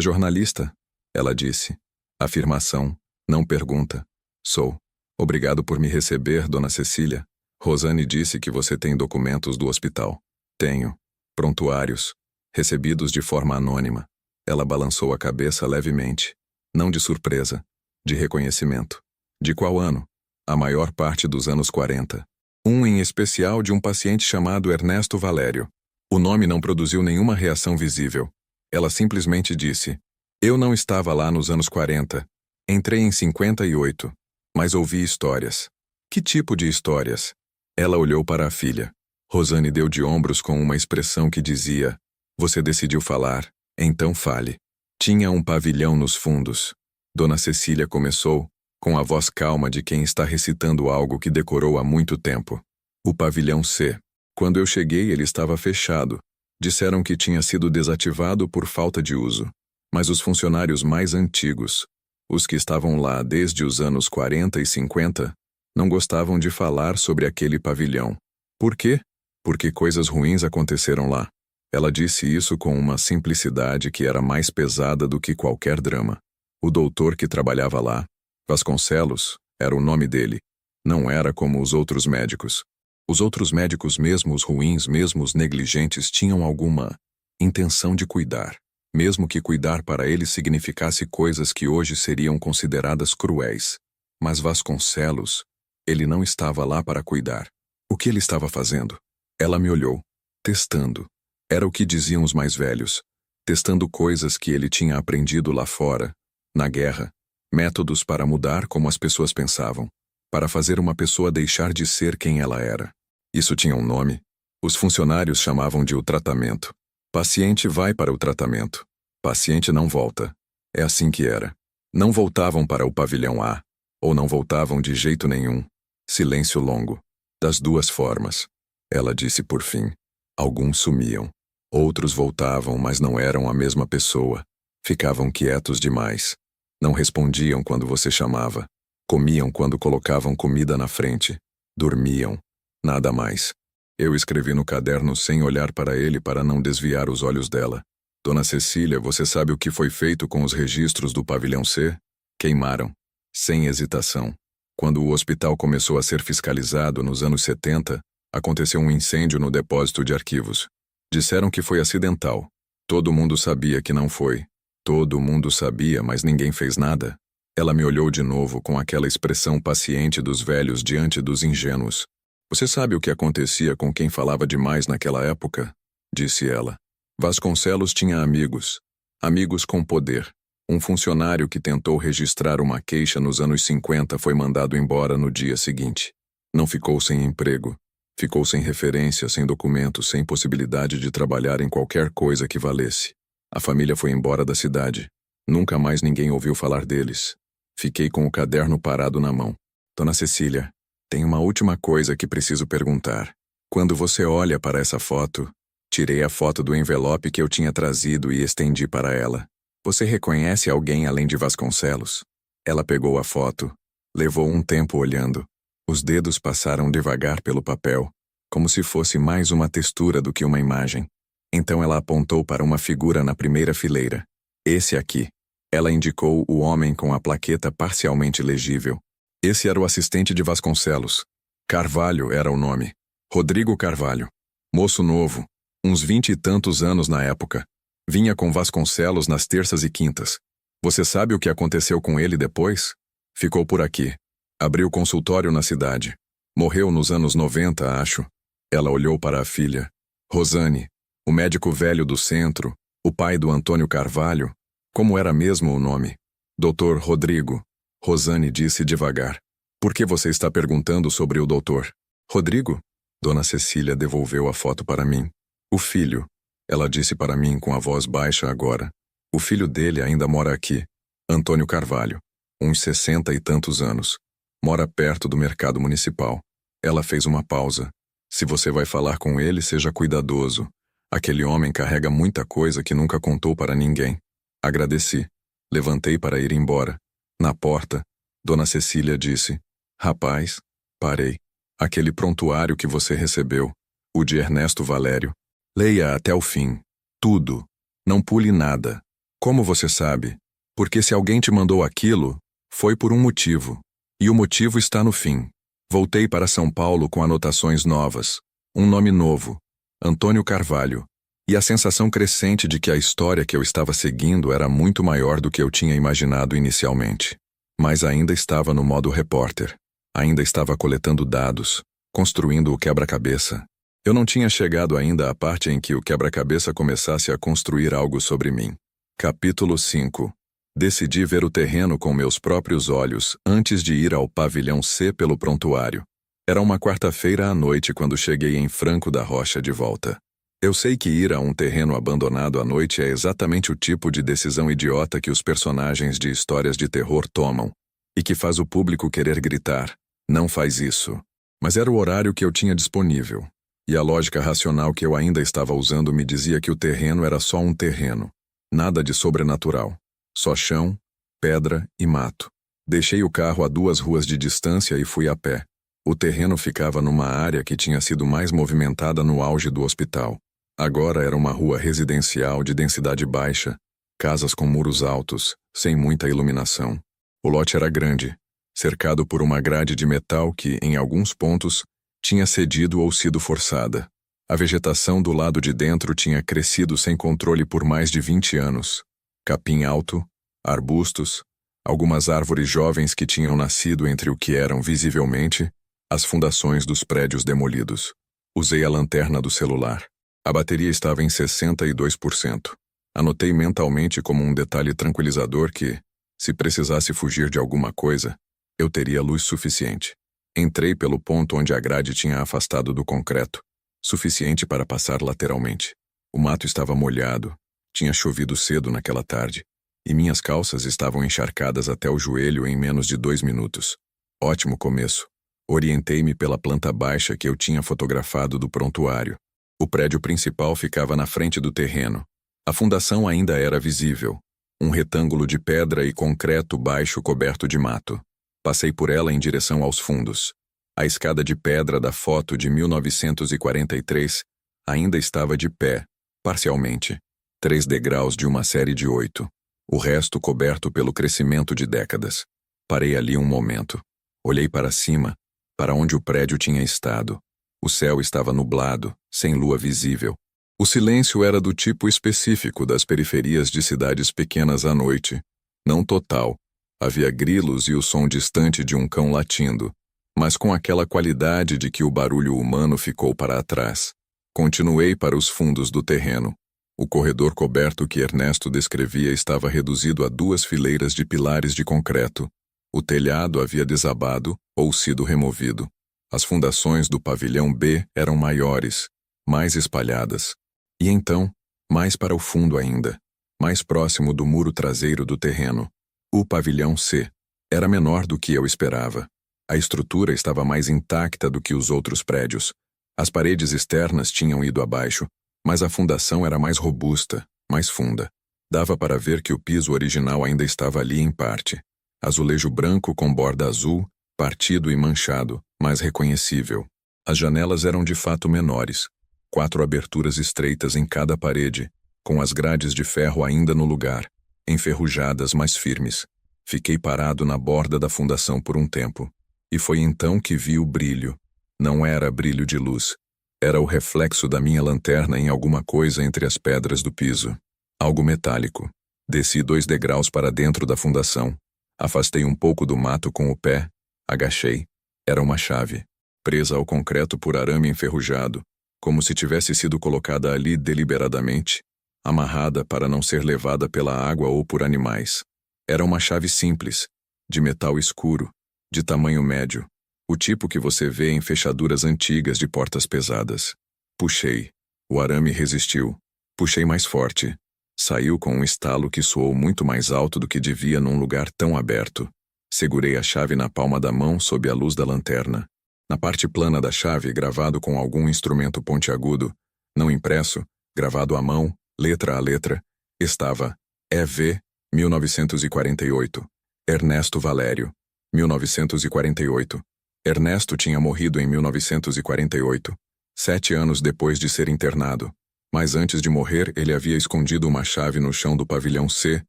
jornalista? Ela disse. Afirmação, não pergunta. Sou. Obrigado por me receber, Dona Cecília. Rosane disse que você tem documentos do hospital. Tenho. Prontuários. Recebidos de forma anônima. Ela balançou a cabeça levemente. Não de surpresa. De reconhecimento. De qual ano? A maior parte dos anos 40. Um em especial de um paciente chamado Ernesto Valério. O nome não produziu nenhuma reação visível. Ela simplesmente disse: Eu não estava lá nos anos 40. Entrei em 58. Mas ouvi histórias. Que tipo de histórias? Ela olhou para a filha. Rosane deu de ombros com uma expressão que dizia: Você decidiu falar, então fale. Tinha um pavilhão nos fundos. Dona Cecília começou, com a voz calma de quem está recitando algo que decorou há muito tempo. O pavilhão C. Quando eu cheguei, ele estava fechado. Disseram que tinha sido desativado por falta de uso. Mas os funcionários mais antigos, os que estavam lá desde os anos 40 e 50, não gostavam de falar sobre aquele pavilhão. Por quê? Porque coisas ruins aconteceram lá. Ela disse isso com uma simplicidade que era mais pesada do que qualquer drama. O doutor que trabalhava lá, Vasconcelos, era o nome dele. Não era como os outros médicos. Os outros médicos, mesmo os ruins, mesmo os negligentes, tinham alguma intenção de cuidar, mesmo que cuidar para eles significasse coisas que hoje seriam consideradas cruéis. Mas Vasconcelos, ele não estava lá para cuidar. O que ele estava fazendo? Ela me olhou, testando. Era o que diziam os mais velhos, testando coisas que ele tinha aprendido lá fora, na guerra, métodos para mudar como as pessoas pensavam, para fazer uma pessoa deixar de ser quem ela era. Isso tinha um nome. Os funcionários chamavam de o tratamento. Paciente vai para o tratamento. Paciente não volta. É assim que era. Não voltavam para o pavilhão A, ou não voltavam de jeito nenhum. Silêncio longo. Das duas formas. Ela disse por fim. Alguns sumiam. Outros voltavam, mas não eram a mesma pessoa. Ficavam quietos demais. Não respondiam quando você chamava. Comiam quando colocavam comida na frente. Dormiam. Nada mais. Eu escrevi no caderno sem olhar para ele para não desviar os olhos dela. Dona Cecília, você sabe o que foi feito com os registros do pavilhão C? Queimaram. Sem hesitação. Quando o hospital começou a ser fiscalizado nos anos 70, aconteceu um incêndio no depósito de arquivos. Disseram que foi acidental. Todo mundo sabia que não foi. Todo mundo sabia, mas ninguém fez nada. Ela me olhou de novo com aquela expressão paciente dos velhos diante dos ingênuos. Você sabe o que acontecia com quem falava demais naquela época? Disse ela. Vasconcelos tinha amigos. Amigos com poder. Um funcionário que tentou registrar uma queixa nos anos 50 foi mandado embora no dia seguinte. Não ficou sem emprego. Ficou sem referência, sem documento, sem possibilidade de trabalhar em qualquer coisa que valesse. A família foi embora da cidade. Nunca mais ninguém ouviu falar deles. Fiquei com o caderno parado na mão. Dona Cecília, tem uma última coisa que preciso perguntar. Quando você olha para essa foto, tirei a foto do envelope que eu tinha trazido e estendi para ela. Você reconhece alguém além de Vasconcelos? Ela pegou a foto. Levou um tempo olhando. Os dedos passaram devagar pelo papel, como se fosse mais uma textura do que uma imagem. Então ela apontou para uma figura na primeira fileira. Esse aqui. Ela indicou o homem com a plaqueta parcialmente legível. Esse era o assistente de Vasconcelos. Carvalho era o nome. Rodrigo Carvalho. Moço novo. Uns 20 e tantos anos na época. Vinha com Vasconcelos nas terças e quintas. Você sabe o que aconteceu com ele depois? Ficou por aqui. Abriu consultório na cidade. Morreu nos anos 90, acho. Ela olhou para a filha. Rosane, o médico velho do centro, o pai do Antônio Carvalho. Como era mesmo o nome? Doutor Rodrigo. Rosane disse devagar. Por que você está perguntando sobre o doutor? Rodrigo? Dona Cecília devolveu a foto para mim. O filho. Ela disse para mim com a voz baixa agora. O filho dele ainda mora aqui. Antônio Carvalho. Uns 60 e tantos anos. Mora perto do mercado municipal. Ela fez uma pausa. Se você vai falar com ele, seja cuidadoso. Aquele homem carrega muita coisa que nunca contou para ninguém. Agradeci. Levantei para ir embora. Na porta, Dona Cecília disse: Rapaz, parei. Aquele prontuário que você recebeu, o de Ernesto Valério. Leia até o fim. tudo. Não pule nada. Como você sabe? Porque se alguém te mandou aquilo, foi por um motivo. E o motivo está no fim. Voltei para São Paulo com anotações novas. Um nome novo. Antônio Carvalho. E a sensação crescente de que a história que eu estava seguindo era muito maior do que eu tinha imaginado inicialmente. Mas ainda estava no modo repórter. Ainda estava coletando dados, construindo o quebra-cabeça. Eu não tinha chegado ainda à parte em que o quebra-cabeça começasse a construir algo sobre mim. Capítulo 5. Decidi ver o terreno com meus próprios olhos antes de ir ao pavilhão C pelo prontuário. Era uma quarta-feira à noite quando cheguei em Franco da Rocha de volta. Eu sei que ir a um terreno abandonado à noite é exatamente o tipo de decisão idiota que os personagens de histórias de terror tomam, e que faz o público querer gritar: não faz isso. Mas era o horário que eu tinha disponível, e a lógica racional que eu ainda estava usando me dizia que o terreno era só um terreno, nada de sobrenatural, só chão, pedra e mato. Deixei o carro a 2 ruas de distância e fui a pé. O terreno ficava numa área que tinha sido mais movimentada no auge do hospital. Agora era uma rua residencial de densidade baixa, casas com muros altos, sem muita iluminação. O lote era grande, cercado por uma grade de metal que, em alguns pontos, tinha cedido ou sido forçada. A vegetação do lado de dentro tinha crescido sem controle por mais de 20 anos. Capim alto, arbustos, algumas árvores jovens que tinham nascido entre o que eram, visivelmente, as fundações dos prédios demolidos. Usei a lanterna do celular. A bateria estava em 62%. Anotei mentalmente como um detalhe tranquilizador que, se precisasse fugir de alguma coisa, eu teria luz suficiente. Entrei pelo ponto onde a grade tinha afastado do concreto, suficiente para passar lateralmente. O mato estava molhado, tinha chovido cedo naquela tarde, e minhas calças estavam encharcadas até o joelho em menos de 2 minutos. Ótimo começo. Orientei-me pela planta baixa que eu tinha fotografado do prontuário. O prédio principal ficava na frente do terreno. A fundação ainda era visível. Um retângulo de pedra e concreto baixo coberto de mato. Passei por ela em direção aos fundos. A escada de pedra da foto de 1943 ainda estava de pé, parcialmente. 3 degraus de uma série de 8. O resto coberto pelo crescimento de décadas. Parei ali um momento. Olhei para cima, para onde o prédio tinha estado. O céu estava nublado, sem lua visível. O silêncio era do tipo específico das periferias de cidades pequenas à noite. Não total. Havia grilos e o som distante de um cão latindo, mas com aquela qualidade de que o barulho humano ficou para trás. Continuei para os fundos do terreno. O corredor coberto que Ernesto descrevia estava reduzido a 2 fileiras de pilares de concreto. O telhado havia desabado ou sido removido. As fundações do pavilhão B eram maiores, mais espalhadas. E então, mais para o fundo ainda, mais próximo do muro traseiro do terreno, o pavilhão C era menor do que eu esperava. A estrutura estava mais intacta do que os outros prédios. As paredes externas tinham ido abaixo, mas a fundação era mais robusta, mais funda. Dava para ver que o piso original ainda estava ali em parte. Azulejo branco com borda azul, partido e manchado, mas reconhecível. As janelas eram de fato menores, 4 aberturas estreitas em cada parede, com as grades de ferro ainda no lugar, enferrujadas mas firmes. Fiquei parado na borda da fundação por um tempo, e foi então que vi o brilho. Não era brilho de luz, era o reflexo da minha lanterna em alguma coisa entre as pedras do piso. Algo metálico. Desci 2 degraus para dentro da fundação. Afastei um pouco do mato com o pé, agachei. Era uma chave, presa ao concreto por arame enferrujado, como se tivesse sido colocada ali deliberadamente, amarrada para não ser levada pela água ou por animais. Era uma chave simples, de metal escuro, de tamanho médio, o tipo que você vê em fechaduras antigas de portas pesadas. Puxei. O arame resistiu. Puxei mais forte. Saiu com um estalo que soou muito mais alto do que devia num lugar tão aberto. Segurei a chave na palma da mão sob a luz da lanterna. Na parte plana da chave, gravado com algum instrumento pontiagudo, não impresso, gravado à mão, letra a letra, estava EV 1948. Ernesto Valério, 1948. Ernesto tinha morrido em 1948, 7 anos depois de ser internado. Mas antes de morrer, ele havia escondido uma chave no chão do pavilhão C,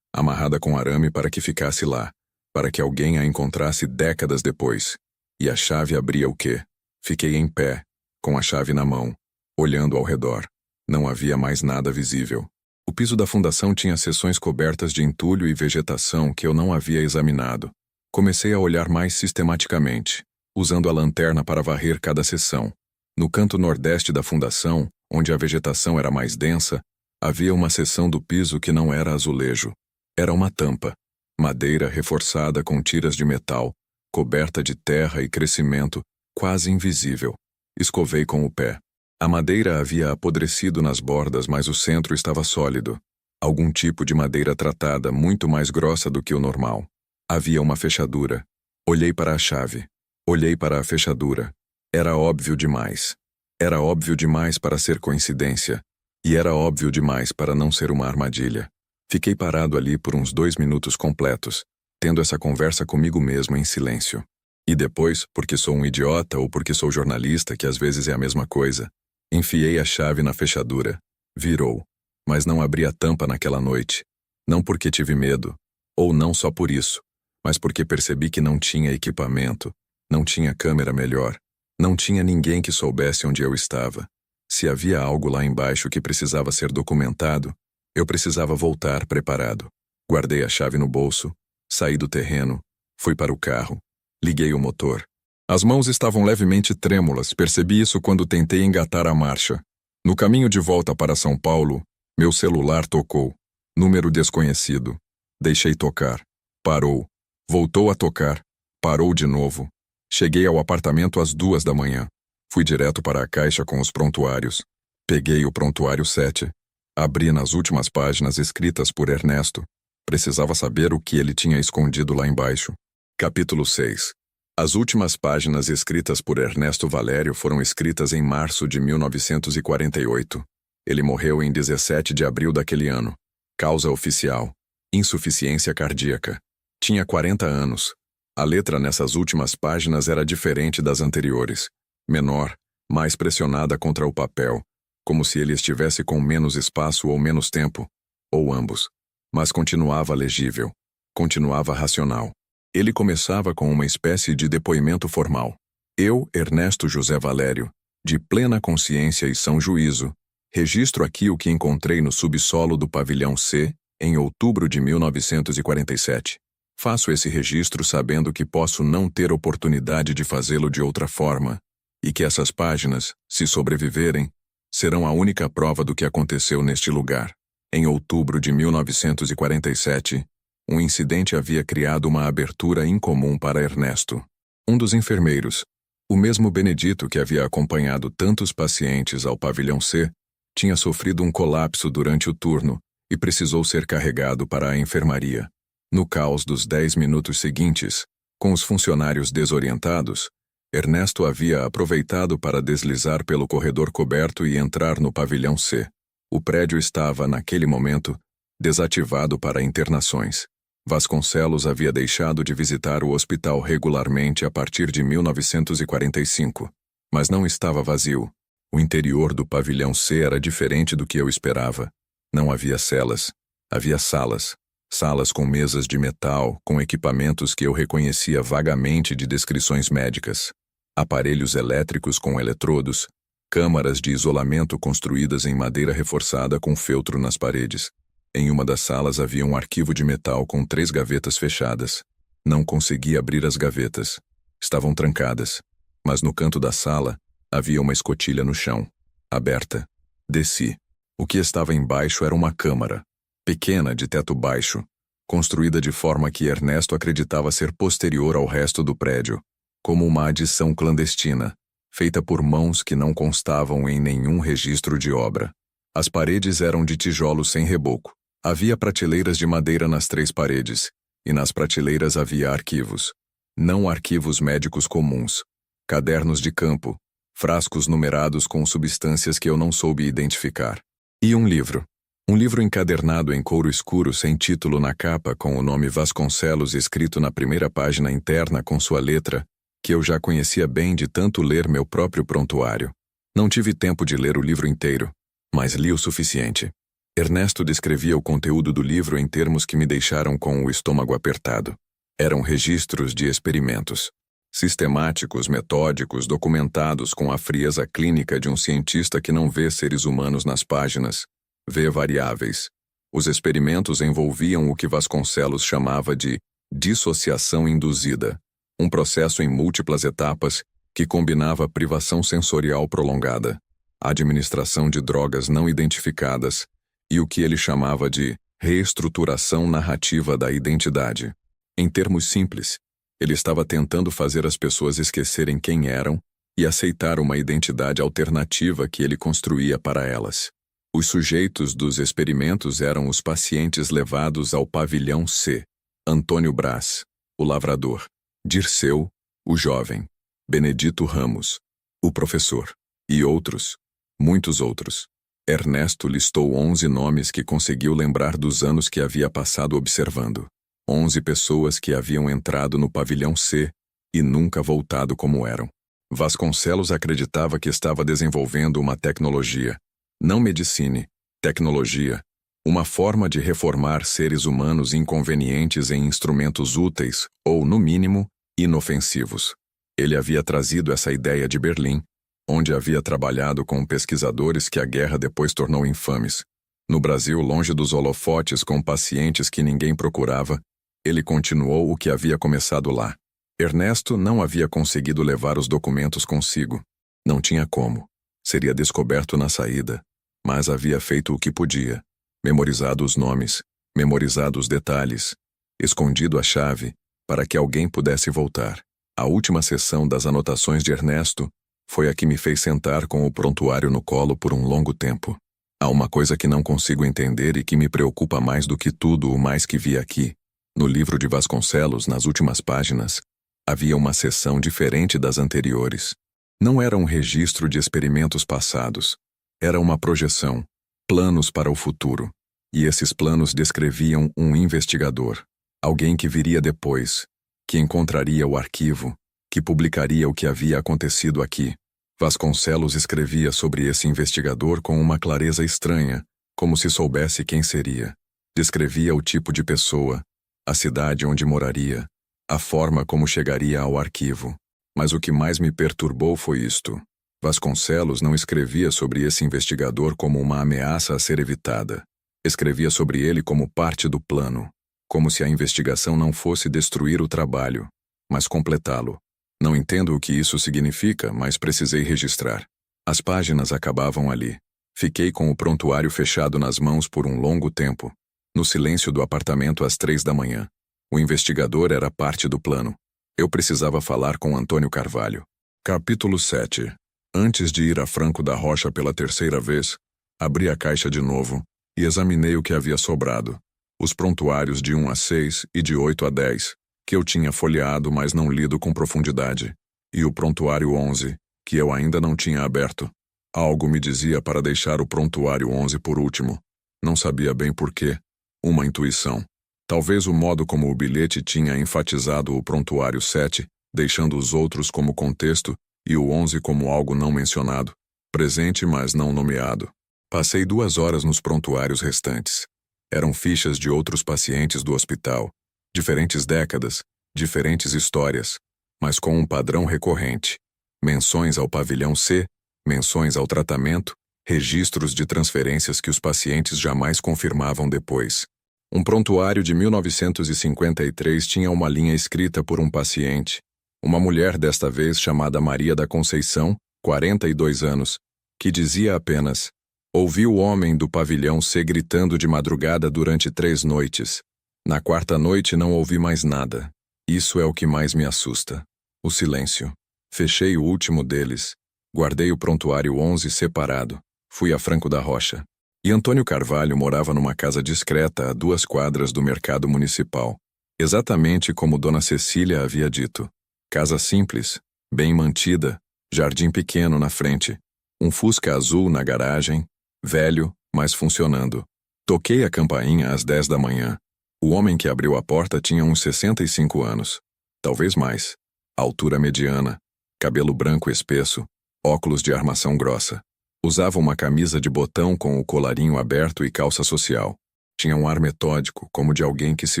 amarrada com arame para que ficasse lá, para que alguém a encontrasse décadas depois. E a chave abria o quê? Fiquei em pé, com a chave na mão, olhando ao redor. Não havia mais nada visível. O piso da fundação tinha seções cobertas de entulho e vegetação que eu não havia examinado. Comecei a olhar mais sistematicamente, usando a lanterna para varrer cada seção. No canto nordeste da fundação, onde a vegetação era mais densa, havia uma seção do piso que não era azulejo. Era uma tampa, madeira reforçada com tiras de metal, coberta de terra e crescimento, quase invisível. Escovei com o pé. A madeira havia apodrecido nas bordas, mas o centro estava sólido. Algum tipo de madeira tratada, muito mais grossa do que o normal. Havia uma fechadura. Olhei para a chave. Olhei para a fechadura. Era óbvio demais. Era óbvio demais para ser coincidência. E era óbvio demais para não ser uma armadilha. Fiquei parado ali por uns 2 minutos completos, tendo essa conversa comigo mesmo em silêncio. E depois, porque sou um idiota ou porque sou jornalista, que às vezes é a mesma coisa, enfiei a chave na fechadura. Virou. Mas não abri a tampa naquela noite. Não porque tive medo, ou não só por isso, mas porque percebi que não tinha equipamento, não tinha câmera melhor, não tinha ninguém que soubesse onde eu estava. Se havia algo lá embaixo que precisava ser documentado, eu precisava voltar preparado. Guardei a chave no bolso, saí do terreno, fui para o carro, liguei o motor. As mãos estavam levemente trêmulas, percebi isso quando tentei engatar a marcha. No caminho de volta para São Paulo, meu celular tocou. Número desconhecido. Deixei tocar. Parou. Voltou a tocar. Parou de novo. Cheguei ao apartamento às 2 da manhã. Fui direto para a caixa com os prontuários. Peguei o prontuário 7. Abri nas últimas páginas escritas por Ernesto. Precisava saber o que ele tinha escondido lá embaixo. Capítulo 6. As últimas páginas escritas por Ernesto Valério foram escritas em março de 1948. Ele morreu em 17 de abril daquele ano. Causa oficial: insuficiência cardíaca. Tinha 40 anos. A letra nessas últimas páginas era diferente das anteriores. Menor, mais pressionada contra o papel, como se ele estivesse com menos espaço ou menos tempo, ou ambos. Mas continuava legível. Continuava racional. Ele começava com uma espécie de depoimento formal. Eu, Ernesto José Valério, de plena consciência e são juízo, registro aqui o que encontrei no subsolo do pavilhão C, em outubro de 1947. Faço esse registro sabendo que posso não ter oportunidade de fazê-lo de outra forma, e que essas páginas, se sobreviverem, serão a única prova do que aconteceu neste lugar. Em outubro de 1947, um incidente havia criado uma abertura incomum para Ernesto. Um dos enfermeiros, o mesmo Benedito que havia acompanhado tantos pacientes ao pavilhão C, tinha sofrido um colapso durante o turno e precisou ser carregado para a enfermaria. No caos dos 10 minutos seguintes, com os funcionários desorientados, Ernesto havia aproveitado para deslizar pelo corredor coberto e entrar no pavilhão C. O prédio estava, naquele momento, desativado para internações. Vasconcelos havia deixado de visitar o hospital regularmente a partir de 1945, mas não estava vazio. O interior do pavilhão C era diferente do que eu esperava. Não havia celas, havia salas. Salas com mesas de metal, com equipamentos que eu reconhecia vagamente de descrições médicas. Aparelhos elétricos com eletrodos, câmaras de isolamento construídas em madeira reforçada com feltro nas paredes. Em uma das salas havia um arquivo de metal com 3 gavetas fechadas. Não consegui abrir as gavetas. Estavam trancadas. Mas no canto da sala, havia uma escotilha no chão, aberta. Desci. O que estava embaixo era uma câmara, pequena, de teto baixo, construída de forma que Ernesto acreditava ser posterior ao resto do prédio, como uma adição clandestina, feita por mãos que não constavam em nenhum registro de obra. As paredes eram de tijolo sem reboco. Havia prateleiras de madeira nas 3 paredes, e nas prateleiras havia arquivos. Não arquivos médicos comuns. Cadernos de campo, frascos numerados com substâncias que eu não soube identificar. E um livro. Um livro encadernado em couro escuro sem título na capa com o nome Vasconcelos escrito na primeira página interna com sua letra, que eu já conhecia bem de tanto ler meu próprio prontuário. Não tive tempo de ler o livro inteiro, mas li o suficiente. Ernesto descrevia o conteúdo do livro em termos que me deixaram com o estômago apertado. Eram registros de experimentos. Sistemáticos, metódicos, documentados com a frieza clínica de um cientista que não vê seres humanos nas páginas, vê variáveis. Os experimentos envolviam o que Vasconcelos chamava de dissociação induzida, um processo em múltiplas etapas que combinava privação sensorial prolongada, administração de drogas não identificadas e o que ele chamava de reestruturação narrativa da identidade. Em termos simples, ele estava tentando fazer as pessoas esquecerem quem eram e aceitar uma identidade alternativa que ele construía para elas. Os sujeitos dos experimentos eram os pacientes levados ao pavilhão C: Antônio Brás, o lavrador; Dirceu, o jovem; Benedito Ramos, o professor; e outros, muitos outros. Ernesto listou 11 nomes que conseguiu lembrar dos anos que havia passado observando. 11 pessoas que haviam entrado no pavilhão C e nunca voltado como eram. Vasconcelos acreditava que estava desenvolvendo uma tecnologia, não medicina, tecnologia, uma forma de reformar seres humanos inconvenientes em instrumentos úteis ou, no mínimo, inofensivos. Ele havia trazido essa ideia de Berlim, onde havia trabalhado com pesquisadores que a guerra depois tornou infames. No Brasil, longe dos holofotes com pacientes que ninguém procurava, ele continuou o que havia começado lá. Ernesto não havia conseguido levar os documentos consigo. Não tinha como. Seria descoberto na saída. Mas havia feito o que podia. Memorizado os nomes, memorizado os detalhes, escondido a chave, para que alguém pudesse voltar. A última sessão das anotações de Ernesto foi a que me fez sentar com o prontuário no colo por um longo tempo. Há uma coisa que não consigo entender e que me preocupa mais do que tudo o mais que vi aqui. No livro de Vasconcelos, nas últimas páginas, havia uma seção diferente das anteriores. Não era um registro de experimentos passados. Era uma projeção, planos para o futuro. E esses planos descreviam um investigador, alguém que viria depois, que encontraria o arquivo, que publicaria o que havia acontecido aqui. Vasconcelos escrevia sobre esse investigador com uma clareza estranha, como se soubesse quem seria. Descrevia o tipo de pessoa, a cidade onde moraria, a forma como chegaria ao arquivo. Mas o que mais me perturbou foi isto. Vasconcelos não escrevia sobre esse investigador como uma ameaça a ser evitada. Escrevia sobre ele como parte do plano, como se a investigação não fosse destruir o trabalho, mas completá-lo. Não entendo o que isso significa, mas precisei registrar. As páginas acabavam ali. Fiquei com o prontuário fechado nas mãos por um longo tempo. No silêncio do apartamento às 3 da manhã. O investigador era parte do plano. Eu precisava falar com Antônio Carvalho. Capítulo 7. Antes de ir a Franco da Rocha pela terceira vez, abri a caixa de novo e examinei o que havia sobrado. Os prontuários de 1 a 6 e de 8 a 10, que eu tinha folheado, mas não lido com profundidade. E o prontuário 11, que eu ainda não tinha aberto. Algo me dizia para deixar o prontuário 11 por último. Não sabia bem por quê. Uma intuição. Talvez o modo como o bilhete tinha enfatizado o prontuário 7, deixando os outros como contexto, e o 11 como algo não mencionado, presente mas não nomeado. Passei 2 horas nos prontuários restantes. Eram fichas de outros pacientes do hospital, diferentes décadas, diferentes histórias, mas com um padrão recorrente. Menções ao pavilhão C, menções ao tratamento, registros de transferências que os pacientes jamais confirmavam depois. Um prontuário de 1953 tinha uma linha escrita por um paciente, uma mulher desta vez chamada Maria da Conceição, 42 anos, que dizia apenas: ouvi o homem do pavilhão C gritando de madrugada durante 3 noites. Na 4ª noite não ouvi mais nada. Isso é o que mais me assusta. O silêncio. Fechei o último deles. Guardei o prontuário 11 separado. Fui a Franco da Rocha. E Antônio Carvalho morava numa casa discreta a 2 quadras do mercado municipal. Exatamente como Dona Cecília havia dito. Casa simples, bem mantida, jardim pequeno na frente, um Fusca azul na garagem, velho, mas funcionando. Toquei a campainha às 10 da manhã. O homem que abriu a porta tinha uns 65 anos. Talvez mais. Altura mediana, cabelo branco espesso, óculos de armação grossa. Usava uma camisa de botão com o colarinho aberto e calça social. Tinha um ar metódico, como de alguém que se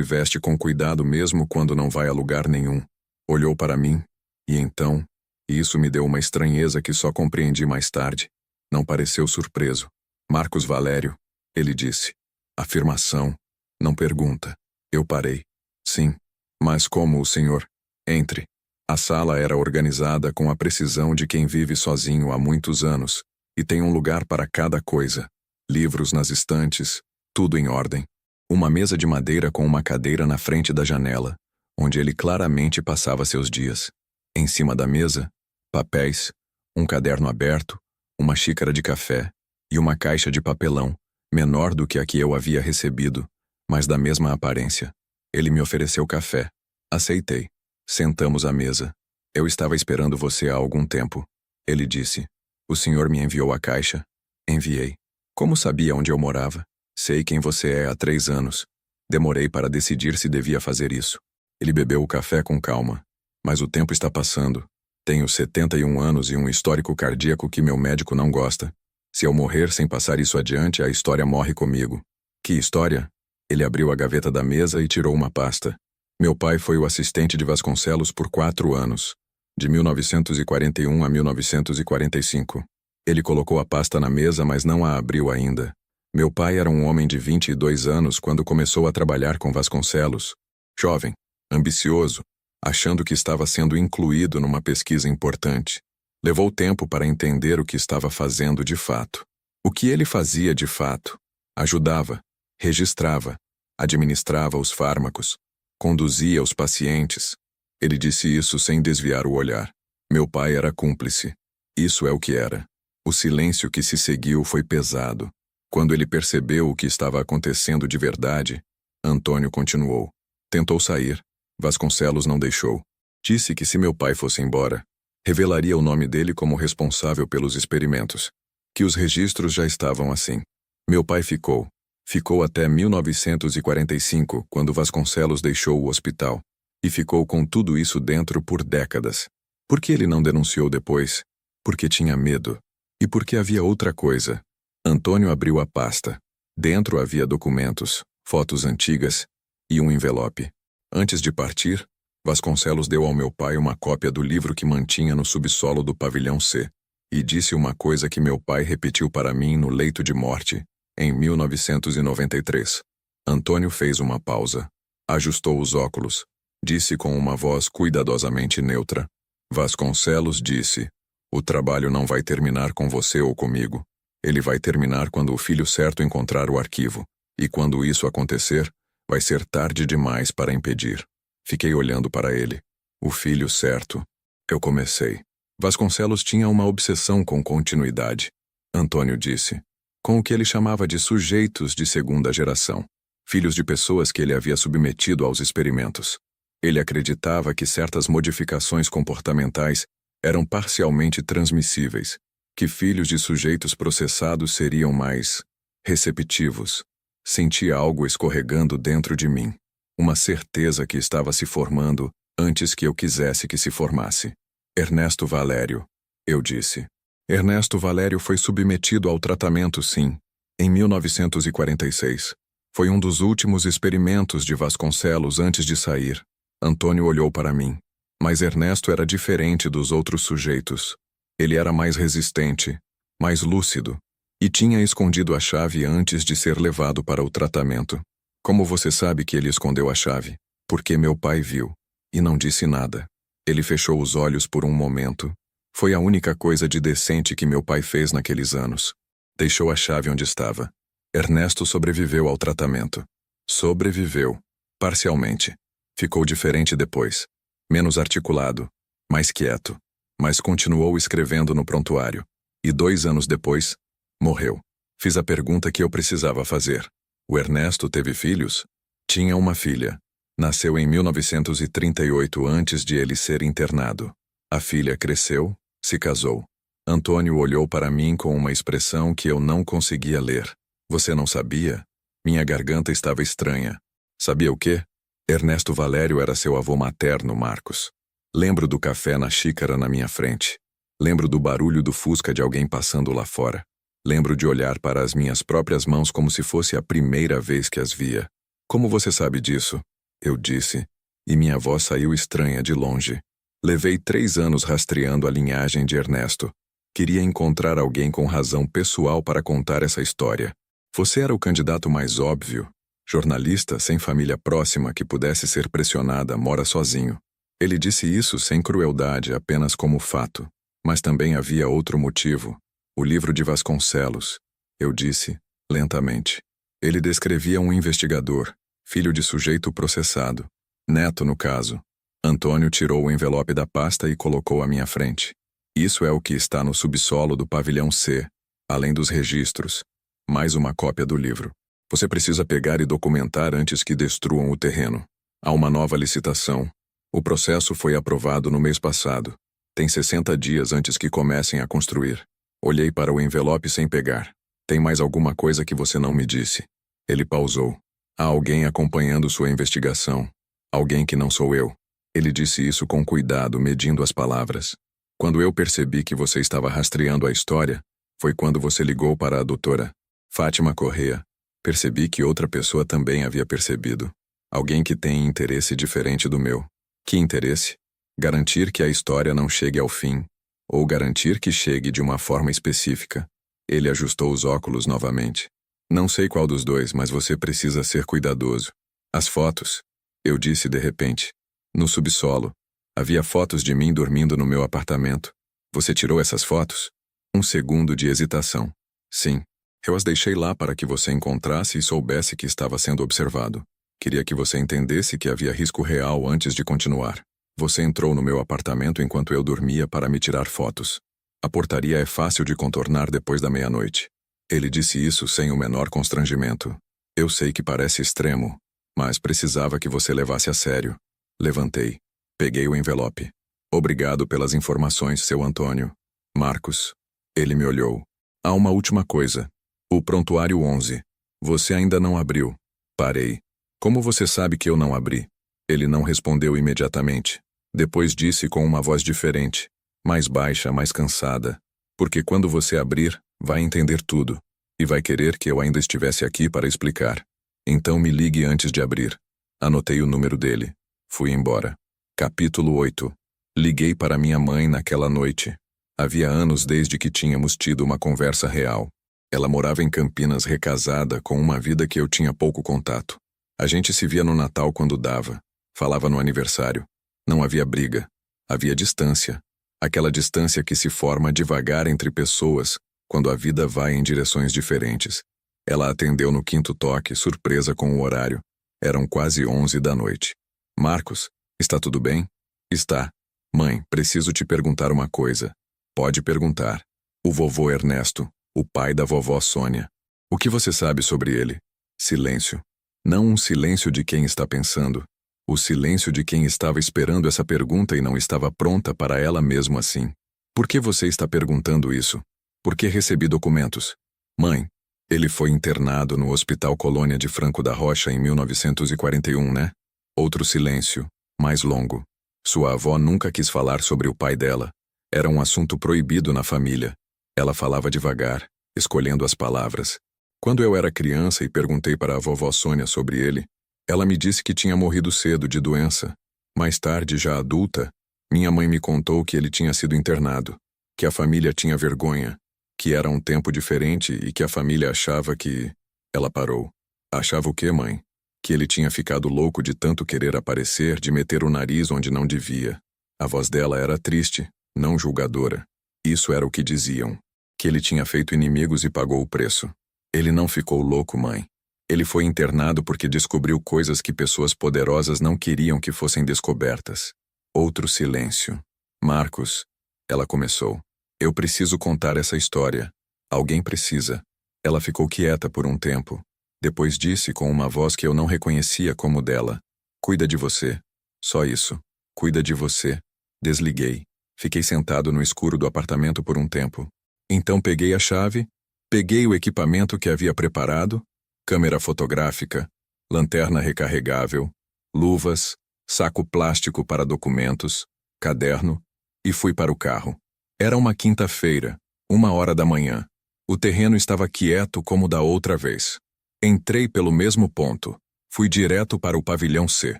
veste com cuidado mesmo quando não vai a lugar nenhum. Olhou para mim, e então, isso me deu uma estranheza que só compreendi mais tarde. Não pareceu surpreso. Marcos Valério, ele disse. Afirmação. Não pergunta. Eu parei. Sim. Mas como o senhor? Entre. A sala era organizada com a precisão de quem vive sozinho há muitos anos, e tem um lugar para cada coisa. Livros nas estantes, tudo em ordem. Uma mesa de madeira com uma cadeira na frente da janela, onde ele claramente passava seus dias. Em cima da mesa, papéis, um caderno aberto, uma xícara de café e uma caixa de papelão, menor do que a que eu havia recebido, mas da mesma aparência. Ele me ofereceu café. Aceitei. Sentamos à mesa. Eu estava esperando você há algum tempo. Ele disse. O senhor me enviou a caixa? Enviei. Como sabia onde eu morava? Sei quem você é há 3 anos. Demorei para decidir se devia fazer isso. Ele bebeu o café com calma. Mas o tempo está passando. Tenho 71 anos e um histórico cardíaco que meu médico não gosta. Se eu morrer sem passar isso adiante, a história morre comigo. Que história? Ele abriu a gaveta da mesa e tirou uma pasta. Meu pai foi o assistente de Vasconcelos por 4 anos, de 1941 a 1945. Ele colocou a pasta na mesa, mas não a abriu ainda. Meu pai era um homem de 22 anos quando começou a trabalhar com Vasconcelos. Jovem, ambicioso, achando que estava sendo incluído numa pesquisa importante. Levou tempo para entender o que estava fazendo de fato. O que ele fazia de fato? Ajudava, registrava, administrava os fármacos, conduzia os pacientes. Ele disse isso sem desviar o olhar. Meu pai era cúmplice. Isso é o que era. O silêncio que se seguiu foi pesado. Quando ele percebeu o que estava acontecendo de verdade, Antônio continuou. Tentou sair. Vasconcelos não deixou. Disse que se meu pai fosse embora, revelaria o nome dele como responsável pelos experimentos. Que os registros já estavam assim. Meu pai ficou. Ficou até 1945, quando Vasconcelos deixou o hospital. E ficou com tudo isso dentro por décadas. Por que ele não denunciou depois? Porque tinha medo. E porque havia outra coisa. Antônio abriu a pasta. Dentro havia documentos, fotos antigas e um envelope. Antes de partir, Vasconcelos deu ao meu pai uma cópia do livro que mantinha no subsolo do pavilhão C. E disse uma coisa que meu pai repetiu para mim no leito de morte, em 1993. Antônio fez uma pausa. Ajustou os óculos. Disse com uma voz cuidadosamente neutra. Vasconcelos disse: o trabalho não vai terminar com você ou comigo. Ele vai terminar quando o filho certo encontrar o arquivo. E quando isso acontecer, vai ser tarde demais para impedir. Fiquei olhando para ele. O filho certo. Eu comecei. Vasconcelos tinha uma obsessão com continuidade. Antônio disse. Com o que ele chamava de sujeitos de segunda geração. Filhos de pessoas que ele havia submetido aos experimentos. Ele acreditava que certas modificações comportamentais eram parcialmente transmissíveis, que filhos de sujeitos processados seriam mais receptivos. Sentia algo escorregando dentro de mim, uma certeza que estava se formando antes que eu quisesse que se formasse. Ernesto Valério, eu disse. Ernesto Valério foi submetido ao tratamento, sim, em 1946. Foi um dos últimos experimentos de Vasconcelos antes de sair. Antônio olhou para mim. Mas Ernesto era diferente dos outros sujeitos. Ele era mais resistente, mais lúcido, e tinha escondido a chave antes de ser levado para o tratamento. Como você sabe que ele escondeu a chave? Porque meu pai viu, e não disse nada. Ele fechou os olhos por um momento. Foi a única coisa de decente que meu pai fez naqueles anos. Deixou a chave onde estava. Ernesto sobreviveu ao tratamento. Sobreviveu. Parcialmente. Ficou diferente depois. Menos articulado. Mais quieto. Mas continuou escrevendo no prontuário. E 2 anos depois, morreu. Fiz a pergunta que eu precisava fazer. O Ernesto teve filhos? Tinha uma filha. Nasceu em 1938 antes de ele ser internado. A filha cresceu, se casou. Antônio olhou para mim com uma expressão que eu não conseguia ler. Você não sabia? Minha garganta estava estranha. Sabia o quê? Ernesto Valério era seu avô materno, Marcos. Lembro do café na xícara na minha frente. Lembro do barulho do Fusca de alguém passando lá fora. Lembro de olhar para as minhas próprias mãos como se fosse a primeira vez que as via. Como você sabe disso? Eu disse, e minha voz saiu estranha de longe. Levei 3 anos rastreando a linhagem de Ernesto. Queria encontrar alguém com razão pessoal para contar essa história. Você era o candidato mais óbvio. Jornalista sem família próxima que pudesse ser pressionada, mora sozinho. Ele disse isso sem crueldade, apenas como fato. Mas também havia outro motivo. O livro de Vasconcelos. Eu disse, lentamente. Ele descrevia um investigador, filho de sujeito processado. Neto, no caso. Antônio tirou o envelope da pasta e colocou à minha frente. Isso é o que está no subsolo do pavilhão C, além dos registros. Mais uma cópia do livro. Você precisa pegar e documentar antes que destruam o terreno. Há uma nova licitação. O processo foi aprovado no mês passado. Tem 60 dias antes que comecem a construir. Olhei para o envelope sem pegar. Tem mais alguma coisa que você não me disse? Ele pausou. Há alguém acompanhando sua investigação. Alguém que não sou eu. Ele disse isso com cuidado, medindo as palavras. Quando eu percebi que você estava rastreando a história, foi quando você ligou para a doutora Fátima Correa. Percebi que outra pessoa também havia percebido. Alguém que tem interesse diferente do meu. Que interesse? Garantir que a história não chegue ao fim. Ou garantir que chegue de uma forma específica. Ele ajustou os óculos novamente. Não sei qual dos dois, mas você precisa ser cuidadoso. As fotos. Eu disse de repente. No subsolo. Havia fotos de mim dormindo no meu apartamento. Você tirou essas fotos? Um segundo de hesitação. Sim. Eu as deixei lá para que você encontrasse e soubesse que estava sendo observado. Queria que você entendesse que havia risco real antes de continuar. Você entrou no meu apartamento enquanto eu dormia para me tirar fotos. A portaria é fácil de contornar depois da meia-noite. Ele disse isso sem o menor constrangimento. Eu sei que parece extremo, mas precisava que você levasse a sério. Levantei. Peguei o envelope. Obrigado pelas informações, seu Antônio. Marcos. Ele me olhou. Há uma última coisa. O prontuário 11. Você ainda não abriu. Parei. Como você sabe que eu não abri? Ele não respondeu imediatamente. Depois disse com uma voz diferente, mais baixa, mais cansada. Porque quando você abrir, vai entender tudo. E vai querer que eu ainda estivesse aqui para explicar. Então me ligue antes de abrir. Anotei o número dele. Fui embora. Capítulo 8. Liguei para minha mãe naquela noite. Havia anos desde que tínhamos tido uma conversa real. Ela morava em Campinas recasada, com uma vida que eu tinha pouco contato. A gente se via no Natal quando dava. Falava no aniversário. Não havia briga. Havia distância. Aquela distância que se forma devagar entre pessoas, quando a vida vai em direções diferentes. Ela atendeu no 5º toque, surpresa com o horário. Eram quase 11 da noite. Marcos, está tudo bem? Está. Mãe, preciso te perguntar uma coisa. Pode perguntar. O vovô Ernesto, o pai da vovó Sônia. O que você sabe sobre ele? Silêncio. Não um silêncio de quem está pensando. O silêncio de quem estava esperando essa pergunta e não estava pronta para ela mesmo assim. Por que você está perguntando isso? Por que recebi documentos? Mãe, ele foi internado no Hospital Colônia de Franco da Rocha em 1941, né? Outro silêncio, mais longo. Sua avó nunca quis falar sobre o pai dela. Era um assunto proibido na família. Ela falava devagar, escolhendo as palavras. Quando eu era criança e perguntei para a vovó Sônia sobre ele, ela me disse que tinha morrido cedo de doença. Mais tarde, já adulta, minha mãe me contou que ele tinha sido internado, que a família tinha vergonha, que era um tempo diferente e que a família achava que... Ela parou. Achava o quê, mãe? Que ele tinha ficado louco de tanto querer aparecer, de meter o nariz onde não devia. A voz dela era triste, não julgadora. Isso era o que diziam. Que ele tinha feito inimigos e pagou o preço. Ele não ficou louco, mãe. Ele foi internado porque descobriu coisas que pessoas poderosas não queriam que fossem descobertas. Outro silêncio. Marcos, ela começou. Eu preciso contar essa história. Alguém precisa. Ela ficou quieta por um tempo. Depois disse com uma voz que eu não reconhecia como dela. Cuida de você. Só isso. Cuida de você. Desliguei. Fiquei sentado no escuro do apartamento por um tempo. Então peguei a chave, peguei o equipamento que havia preparado, câmera fotográfica, lanterna recarregável, luvas, saco plástico para documentos, caderno, e fui para o carro. Era uma quinta-feira, 1h da manhã. O terreno estava quieto como da outra vez. Entrei pelo mesmo ponto. Fui direto para o pavilhão C.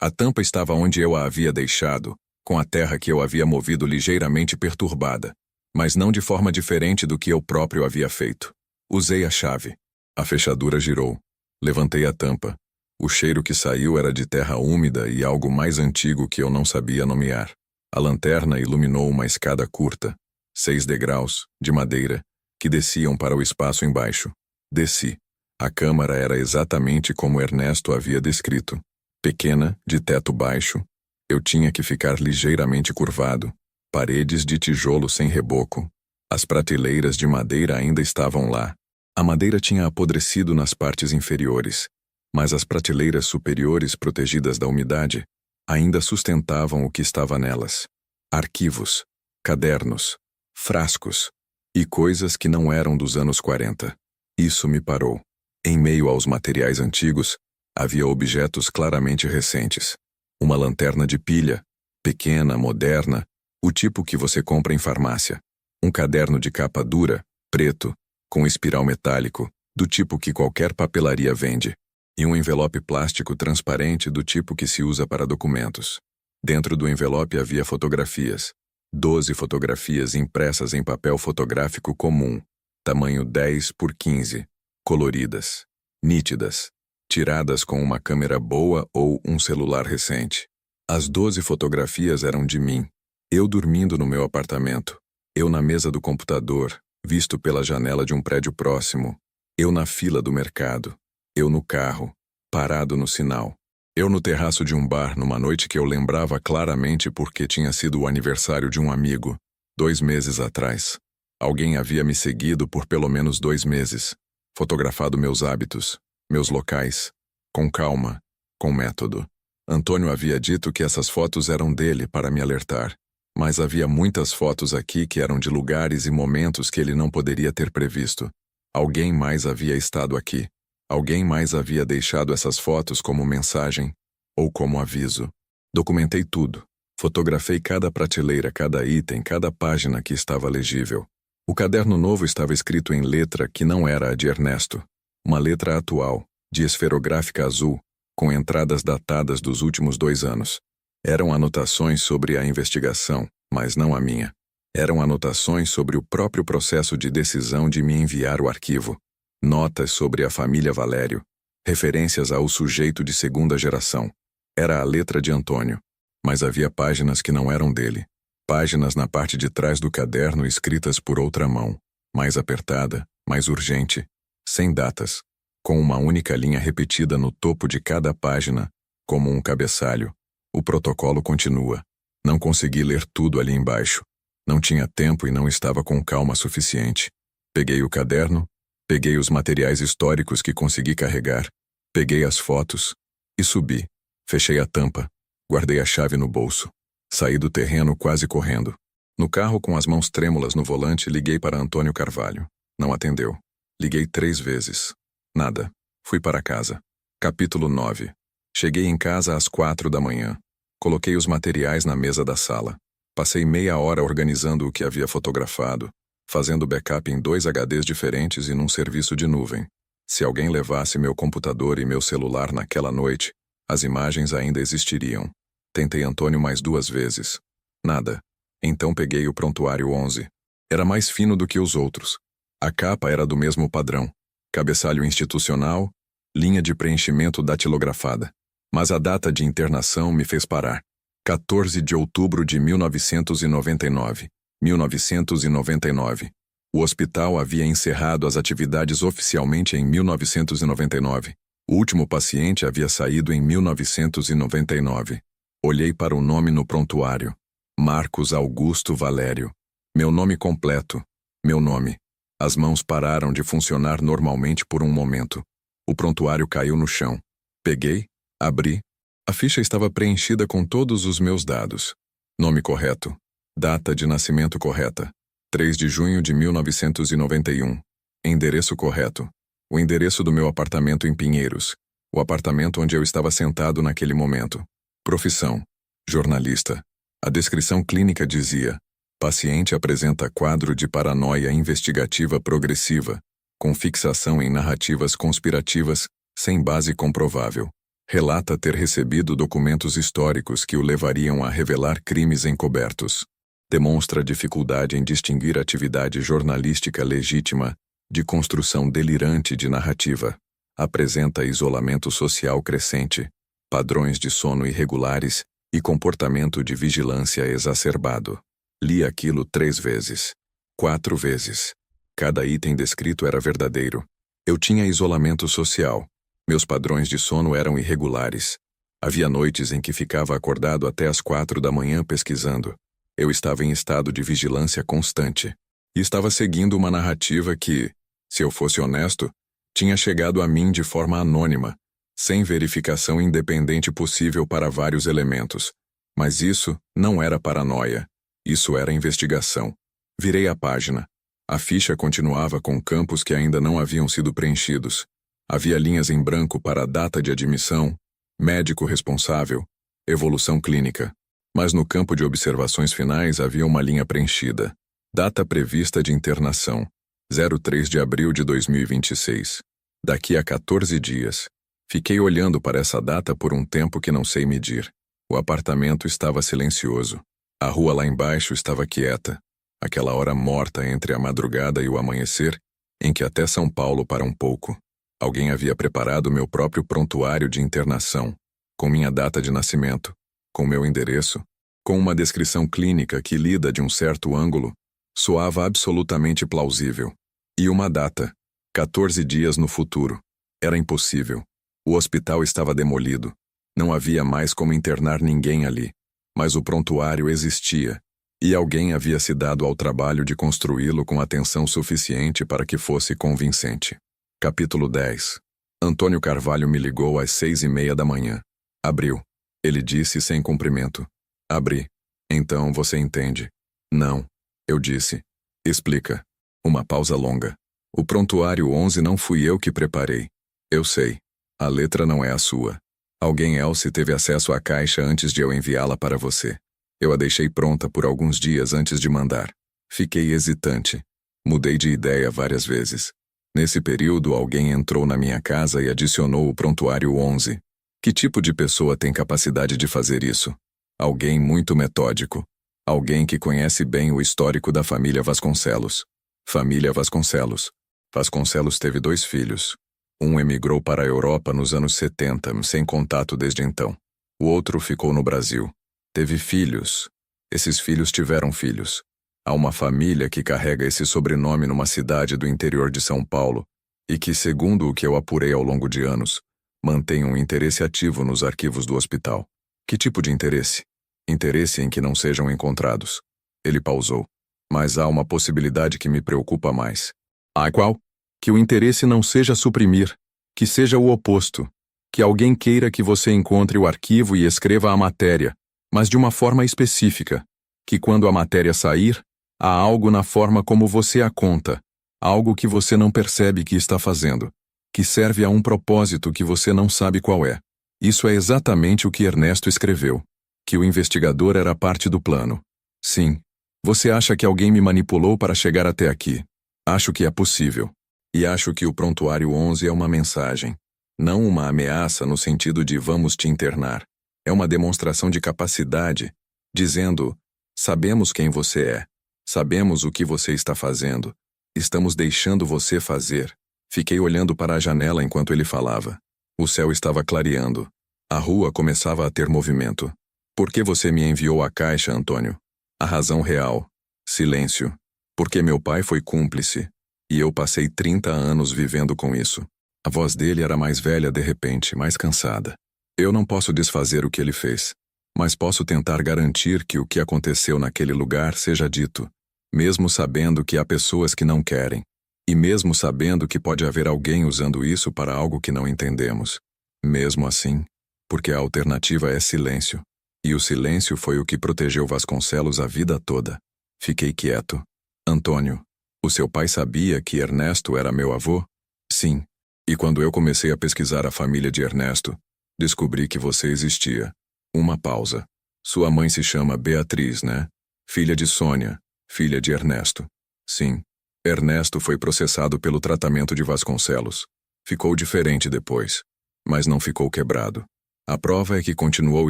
A tampa estava onde eu a havia deixado, com a terra que eu havia movido ligeiramente perturbada, mas não de forma diferente do que eu próprio havia feito. Usei a chave. A fechadura girou. Levantei a tampa. O cheiro que saiu era de terra úmida e algo mais antigo que eu não sabia nomear. A lanterna iluminou uma escada curta, 6 degraus, de madeira, que desciam para o espaço embaixo. Desci. A câmara era exatamente como Ernesto havia descrito. Pequena, de teto baixo. Eu tinha que ficar ligeiramente curvado. Paredes de tijolo sem reboco. As prateleiras de madeira ainda estavam lá. A madeira tinha apodrecido nas partes inferiores, mas as prateleiras superiores protegidas da umidade ainda sustentavam o que estava nelas. Arquivos, cadernos, frascos e coisas que não eram dos anos 40. Isso me parou. Em meio aos materiais antigos, havia objetos claramente recentes. Uma lanterna de pilha, pequena, moderna, o tipo que você compra em farmácia. Um caderno de capa dura, preto, com espiral metálico, do tipo que qualquer papelaria vende. E um envelope plástico transparente do tipo que se usa para documentos. Dentro do envelope havia fotografias. 12 fotografias impressas em papel fotográfico comum, tamanho 10 por 15, coloridas, nítidas, tiradas com uma câmera boa ou um celular recente. As 12 fotografias eram de mim, eu dormindo no meu apartamento, eu na mesa do computador, visto pela janela de um prédio próximo, eu na fila do mercado, eu no carro, parado no sinal, eu no terraço de um bar numa noite que eu lembrava claramente porque tinha sido o aniversário de um amigo, 2 meses atrás. Alguém havia me seguido por pelo menos 2 meses, fotografado meus hábitos, meus locais, com calma, com método. Antônio havia dito que essas fotos eram dele para me alertar, mas havia muitas fotos aqui que eram de lugares e momentos que ele não poderia ter previsto. Alguém mais havia estado aqui. Alguém mais havia deixado essas fotos como mensagem ou como aviso. Documentei tudo. Fotografei cada prateleira, cada item, cada página que estava legível. O caderno novo estava escrito em letra que não era a de Ernesto. Uma letra atual, de esferográfica azul, com entradas datadas dos últimos 2 anos. Eram anotações sobre a investigação, mas não a minha. Eram anotações sobre o próprio processo de decisão de me enviar o arquivo. Notas sobre a família Valério. Referências ao sujeito de 2ª geração. Era a letra de Antônio, mas havia páginas que não eram dele. Páginas na parte de trás do caderno escritas por outra mão, mais apertada, mais urgente, sem datas, com uma única linha repetida no topo de cada página, como um cabeçalho. O protocolo continua. Não consegui ler tudo ali embaixo. Não tinha tempo e não estava com calma suficiente. Peguei o caderno, peguei os materiais históricos que consegui carregar, peguei as fotos e subi. Fechei a tampa, guardei a chave no bolso. Saí do terreno quase correndo. No carro, com as mãos trêmulas no volante, liguei para Antônio Carvalho. Não atendeu. Liguei 3 vezes. Nada. Fui para casa. Capítulo 9. Cheguei em casa às 4 da manhã. Coloquei os materiais na mesa da sala. Passei meia hora organizando o que havia fotografado, fazendo backup em 2 HDs diferentes e num serviço de nuvem. Se alguém levasse meu computador e meu celular naquela noite, as imagens ainda existiriam. Tentei Antônio mais 2 vezes. Nada. Então peguei o prontuário 11. Era mais fino do que os outros. A capa era do mesmo padrão. Cabeçalho institucional, linha de preenchimento datilografada. Mas a data de internação me fez parar. 14 de outubro de 1999. 1999. O hospital havia encerrado as atividades oficialmente em 1999. O último paciente havia saído em 1999. Olhei para o nome no prontuário. Marcos Augusto Valério. Meu nome completo. Meu nome. As mãos pararam de funcionar normalmente por um momento. O prontuário caiu no chão. Peguei, abri. A ficha estava preenchida com todos os meus dados. Nome correto. Data de nascimento correta. 3 de junho de 1991. Endereço correto. O endereço do meu apartamento em Pinheiros. O apartamento onde eu estava sentado naquele momento. Profissão. Jornalista. A descrição clínica dizia: Paciente apresenta quadro de paranoia investigativa progressiva, com fixação em narrativas conspirativas, sem base comprovável. Relata ter recebido documentos históricos que o levariam a revelar crimes encobertos. Demonstra dificuldade em distinguir atividade jornalística legítima de construção delirante de narrativa. Apresenta isolamento social crescente, padrões de sono irregulares e comportamento de vigilância exacerbado. Li aquilo 3 vezes. 4 vezes. Cada item descrito era verdadeiro. Eu tinha isolamento social. Meus padrões de sono eram irregulares. Havia noites em que ficava acordado até às 4 da manhã pesquisando. Eu estava em estado de vigilância constante. E estava seguindo uma narrativa que, se eu fosse honesto, tinha chegado a mim de forma anônima, sem verificação independente possível para vários elementos. Mas isso não era paranoia. Isso era investigação. Virei a página. A ficha continuava com campos que ainda não haviam sido preenchidos. Havia linhas em branco para a data de admissão, médico responsável, evolução clínica. Mas no campo de observações finais havia uma linha preenchida. Data prevista de internação, 03 de abril de 2026. Daqui a 14 dias. Fiquei olhando para essa data por um tempo que não sei medir. O apartamento estava silencioso. A rua lá embaixo estava quieta. Aquela hora morta entre a madrugada e o amanhecer, em que até São Paulo para um pouco. Alguém havia preparado meu próprio prontuário de internação, com minha data de nascimento, com meu endereço, com uma descrição clínica que, lida de um certo ângulo, soava absolutamente plausível. E uma data, 14 dias no futuro. Era impossível. O hospital estava demolido. Não havia mais como internar ninguém ali. Mas o prontuário existia, e alguém havia se dado ao trabalho de construí-lo com atenção suficiente para que fosse convincente. Capítulo 10. Antônio Carvalho me ligou às 6:30 da manhã. Abriu. Ele disse sem cumprimento. Abri. Então você entende. Não. Eu disse. Explica. Uma pausa longa. O prontuário 11 não fui eu que preparei. Eu sei. A letra não é a sua. Alguém else teve acesso à caixa antes de eu enviá-la para você. Eu a deixei pronta por alguns dias antes de mandar. Fiquei hesitante. Mudei de ideia várias vezes. Nesse período, alguém entrou na minha casa e adicionou o prontuário 11. Que tipo de pessoa tem capacidade de fazer isso? Alguém muito metódico. Alguém que conhece bem o histórico da família Vasconcelos. Família Vasconcelos. Vasconcelos teve 2 filhos. Um emigrou para a Europa nos anos 70, sem contato desde então. O outro ficou no Brasil. Teve filhos. Esses filhos tiveram filhos. Há uma família que carrega esse sobrenome numa cidade do interior de São Paulo e que, segundo o que eu apurei ao longo de anos, mantém um interesse ativo nos arquivos do hospital. Que tipo de interesse? Interesse em que não sejam encontrados. Ele pausou. Mas há uma possibilidade que me preocupa mais. A qual? Que o interesse não seja suprimir, que seja o oposto. Que alguém queira que você encontre o arquivo e escreva a matéria, mas de uma forma específica. Que quando a matéria sair, há algo na forma como você a conta, algo que você não percebe que está fazendo, que serve a um propósito que você não sabe qual é. Isso é exatamente o que Ernesto escreveu. Que o investigador era parte do plano. Sim. Você acha que alguém me manipulou para chegar até aqui? Acho que é possível. E acho que o prontuário 11 é uma mensagem. Não uma ameaça no sentido de vamos te internar. É uma demonstração de capacidade, dizendo, sabemos quem você é. Sabemos o que você está fazendo. Estamos deixando você fazer. Fiquei olhando para a janela enquanto ele falava. O céu estava clareando. A rua começava a ter movimento. Por que você me enviou a caixa, Antônio? A razão real. Silêncio. Porque meu pai foi cúmplice. E eu passei 30 anos vivendo com isso. A voz dele era mais velha de repente, mais cansada. Eu não posso desfazer o que ele fez. Mas posso tentar garantir que o que aconteceu naquele lugar seja dito. Mesmo sabendo que há pessoas que não querem. E mesmo sabendo que pode haver alguém usando isso para algo que não entendemos. Mesmo assim, porque a alternativa é silêncio. E o silêncio foi o que protegeu Vasconcelos a vida toda. Fiquei quieto. Antônio, o seu pai sabia que Ernesto era meu avô? Sim. E quando eu comecei a pesquisar a família de Ernesto, descobri que você existia. Uma pausa. Sua mãe se chama Beatriz, né? Filha de Sônia. Filha de Ernesto. Sim. Ernesto foi processado pelo tratamento de Vasconcelos. Ficou diferente depois, mas não ficou quebrado. A prova é que continuou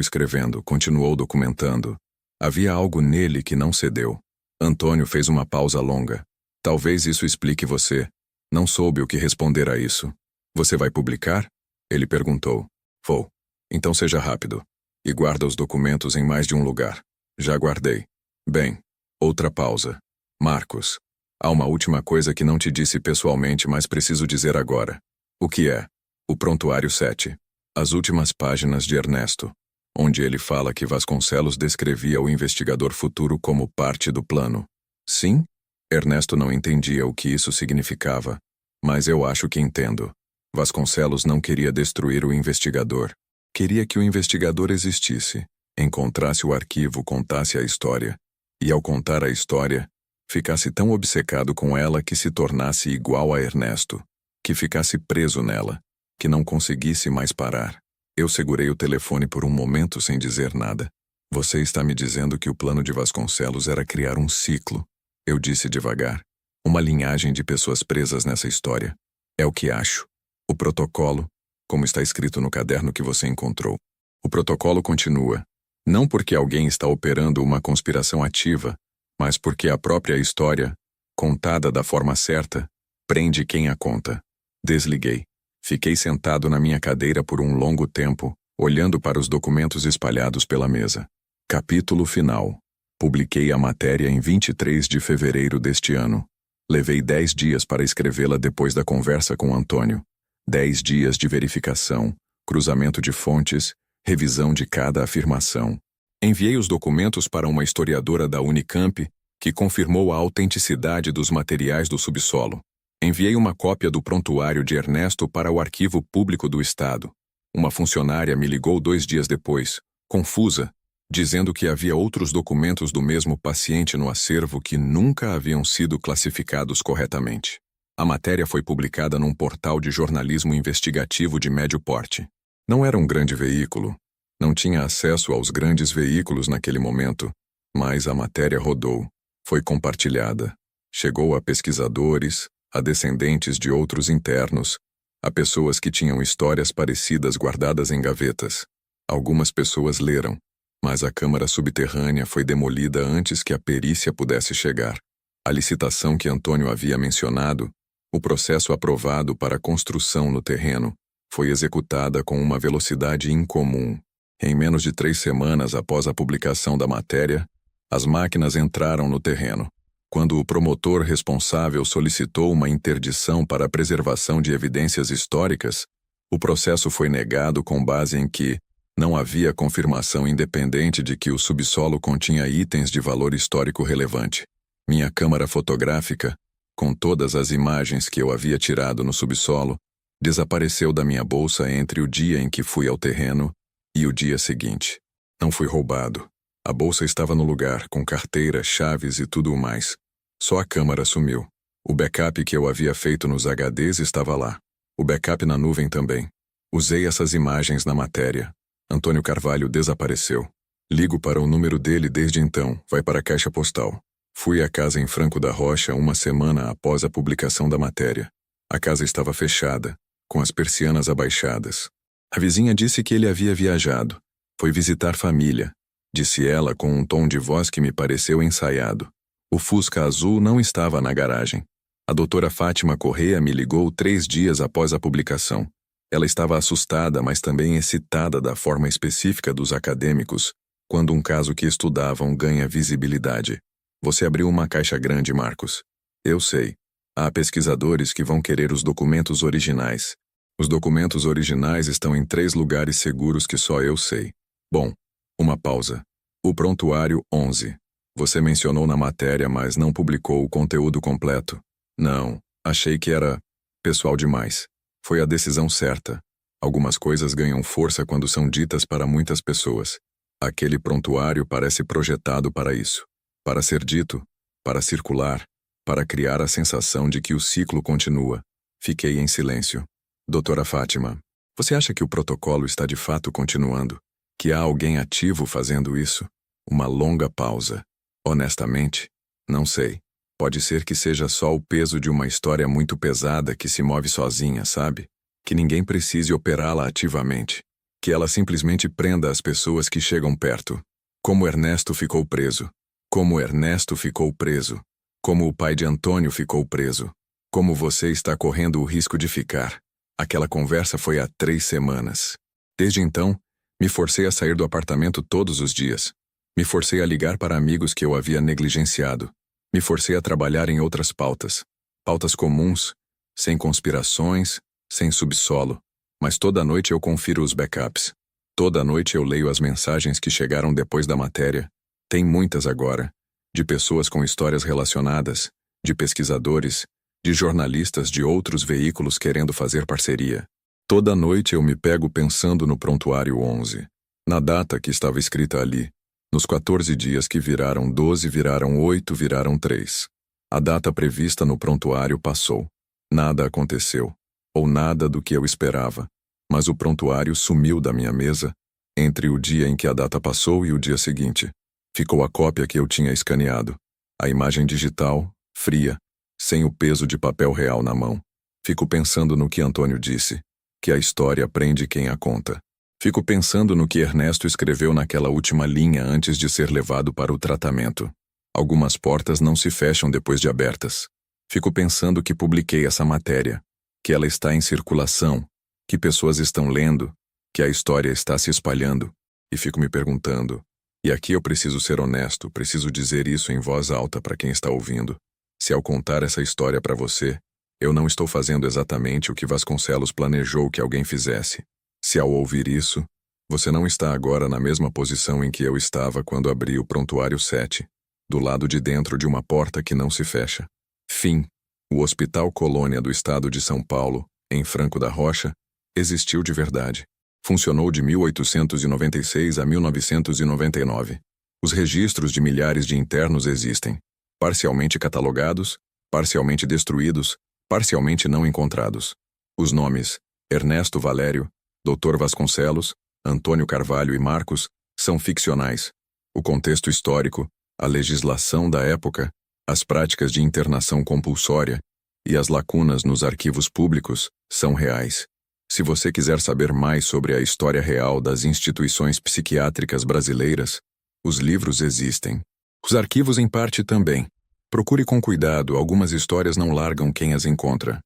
escrevendo, continuou documentando. Havia algo nele que não cedeu. Antônio fez uma pausa longa. Talvez isso explique você. Não soube o que responder a isso. Você vai publicar? Ele perguntou. Vou. Então seja rápido. E guarda os documentos em mais de um lugar. Já guardei. Bem. Outra pausa. Marcos. Há uma última coisa que não te disse pessoalmente, mas preciso dizer agora. O que é? O prontuário 7. As últimas páginas de Ernesto, onde ele fala que Vasconcelos descrevia o investigador futuro como parte do plano. Sim? Ernesto não entendia o que isso significava, mas eu acho que entendo. Vasconcelos não queria destruir o investigador. Queria que o investigador existisse, encontrasse o arquivo, contasse a história, e ao contar a história, ficasse tão obcecado com ela que se tornasse igual a Ernesto, que ficasse preso nela, que não conseguisse mais parar. Eu segurei o telefone por um momento sem dizer nada. Você está me dizendo que o plano de Vasconcelos era criar um ciclo, eu disse devagar. Uma linhagem de pessoas presas nessa história. É o que acho. O protocolo, como está escrito no caderno que você encontrou. O protocolo continua. Não porque alguém está operando uma conspiração ativa, mas porque a própria história, contada da forma certa, prende quem a conta. Desliguei. Fiquei sentado na minha cadeira por um longo tempo, olhando para os documentos espalhados pela mesa. Capítulo final. Publiquei a matéria em 23 de fevereiro deste ano. Levei 10 dias para escrevê-la depois da conversa com Antônio. 10 dias de verificação, cruzamento de fontes, revisão de cada afirmação. Enviei os documentos para uma historiadora da Unicamp, que confirmou a autenticidade dos materiais do subsolo. Enviei uma cópia do prontuário de Ernesto para o Arquivo Público do Estado. Uma funcionária me ligou 2 dias depois, confusa, dizendo que havia outros documentos do mesmo paciente no acervo que nunca haviam sido classificados corretamente. A matéria foi publicada num portal de jornalismo investigativo de médio porte. Não era um grande veículo. Não tinha acesso aos grandes veículos naquele momento, mas a matéria rodou, foi compartilhada. Chegou a pesquisadores, a descendentes de outros internos, a pessoas que tinham histórias parecidas guardadas em gavetas. Algumas pessoas leram, mas a câmara subterrânea foi demolida antes que a perícia pudesse chegar. A licitação que Antônio havia mencionado, o processo aprovado para a construção no terreno, foi executada com uma velocidade incomum. Em menos de 3 semanas após a publicação da matéria, as máquinas entraram no terreno. Quando o promotor responsável solicitou uma interdição para a preservação de evidências históricas, o processo foi negado com base em que não havia confirmação independente de que o subsolo continha itens de valor histórico relevante. Minha câmara fotográfica, com todas as imagens que eu havia tirado no subsolo, desapareceu da minha bolsa entre o dia em que fui ao terreno e o dia seguinte. Não fui roubado. A bolsa estava no lugar, com carteira, chaves e tudo o mais. Só a câmera sumiu. O backup que eu havia feito nos HDs estava lá. O backup na nuvem também. Usei essas imagens na matéria. Antônio Carvalho desapareceu. Ligo para o número dele desde então, vai para a caixa postal. Fui à casa em Franco da Rocha uma semana após a publicação da matéria. A casa estava fechada, com as persianas abaixadas. A vizinha disse que ele havia viajado. Foi visitar família, disse ela com um tom de voz que me pareceu ensaiado. O Fusca azul não estava na garagem. A doutora Fátima Correa me ligou 3 dias após a publicação. Ela estava assustada, mas também excitada da forma específica dos acadêmicos, quando um caso que estudavam ganha visibilidade. Você abriu uma caixa grande, Marcos. Eu sei. Há pesquisadores que vão querer os documentos originais. Os documentos originais estão em 3 lugares seguros que só eu sei. Bom, uma pausa. O prontuário 11. Você mencionou na matéria, mas não publicou o conteúdo completo. Não, achei que era pessoal demais. Foi a decisão certa. Algumas coisas ganham força quando são ditas para muitas pessoas. Aquele prontuário parece projetado para isso. Para ser dito, para circular, para criar a sensação de que o ciclo continua. Fiquei em silêncio. Doutora Fátima, você acha que o protocolo está de fato continuando? Que há alguém ativo fazendo isso? Uma longa pausa. Honestamente, Não sei. Pode ser que seja só o peso de uma história muito pesada que se move sozinha, sabe? Que ninguém precise operá-la ativamente. Que ela simplesmente prenda as pessoas que chegam perto. Como Ernesto ficou preso. Como Ernesto ficou preso. Como o pai de Antônio ficou preso. Como você está correndo o risco de ficar. Aquela conversa foi há 3 semanas. Desde então, me forcei a sair do apartamento todos os dias. Me forcei a ligar para amigos que eu havia negligenciado. Me forcei a trabalhar em outras pautas. Pautas comuns, sem conspirações, sem subsolo. Mas toda noite eu confiro os backups. Toda noite eu leio as mensagens que chegaram depois da matéria. Tem muitas agora. De pessoas com histórias relacionadas, de pesquisadores, de jornalistas de outros veículos querendo fazer parceria. Toda noite eu me pego pensando no prontuário 11. Na data que estava escrita ali. Nos 14 dias que viraram 12, viraram 8, viraram 3. A data prevista no prontuário passou. Nada aconteceu. Ou nada do que eu esperava. Mas o prontuário sumiu da minha mesa, entre o dia em que a data passou e o dia seguinte. Ficou a cópia que eu tinha escaneado. A imagem digital, fria, sem o peso de papel real na mão. Fico pensando no que Antônio disse, que a história prende quem a conta. Fico pensando no que Ernesto escreveu naquela última linha antes de ser levado para o tratamento. Algumas portas não se fecham depois de abertas. Fico pensando que publiquei essa matéria, que ela está em circulação, que pessoas estão lendo, que a história está se espalhando. E fico me perguntando, e aqui eu preciso ser honesto, preciso dizer isso em voz alta para quem está ouvindo. Se ao contar essa história para você, eu não estou fazendo exatamente o que Vasconcelos planejou que alguém fizesse. Se ao ouvir isso, você não está agora na mesma posição em que eu estava quando abri o prontuário 7, do lado de dentro de uma porta que não se fecha. Fim. O Hospital Colônia do Estado de São Paulo, em Franco da Rocha, existiu de verdade. Funcionou de 1896 a 1999. Os registros de milhares de internos existem, parcialmente catalogados, parcialmente destruídos, parcialmente não encontrados. Os nomes Ernesto Valério, Dr. Vasconcelos, Antônio Carvalho e Marcos são ficcionais. O contexto histórico, a legislação da época, as práticas de internação compulsória e as lacunas nos arquivos públicos são reais. Se você quiser saber mais sobre a história real das instituições psiquiátricas brasileiras, os livros existem. Os arquivos em parte também. Procure com cuidado, algumas histórias não largam quem as encontra.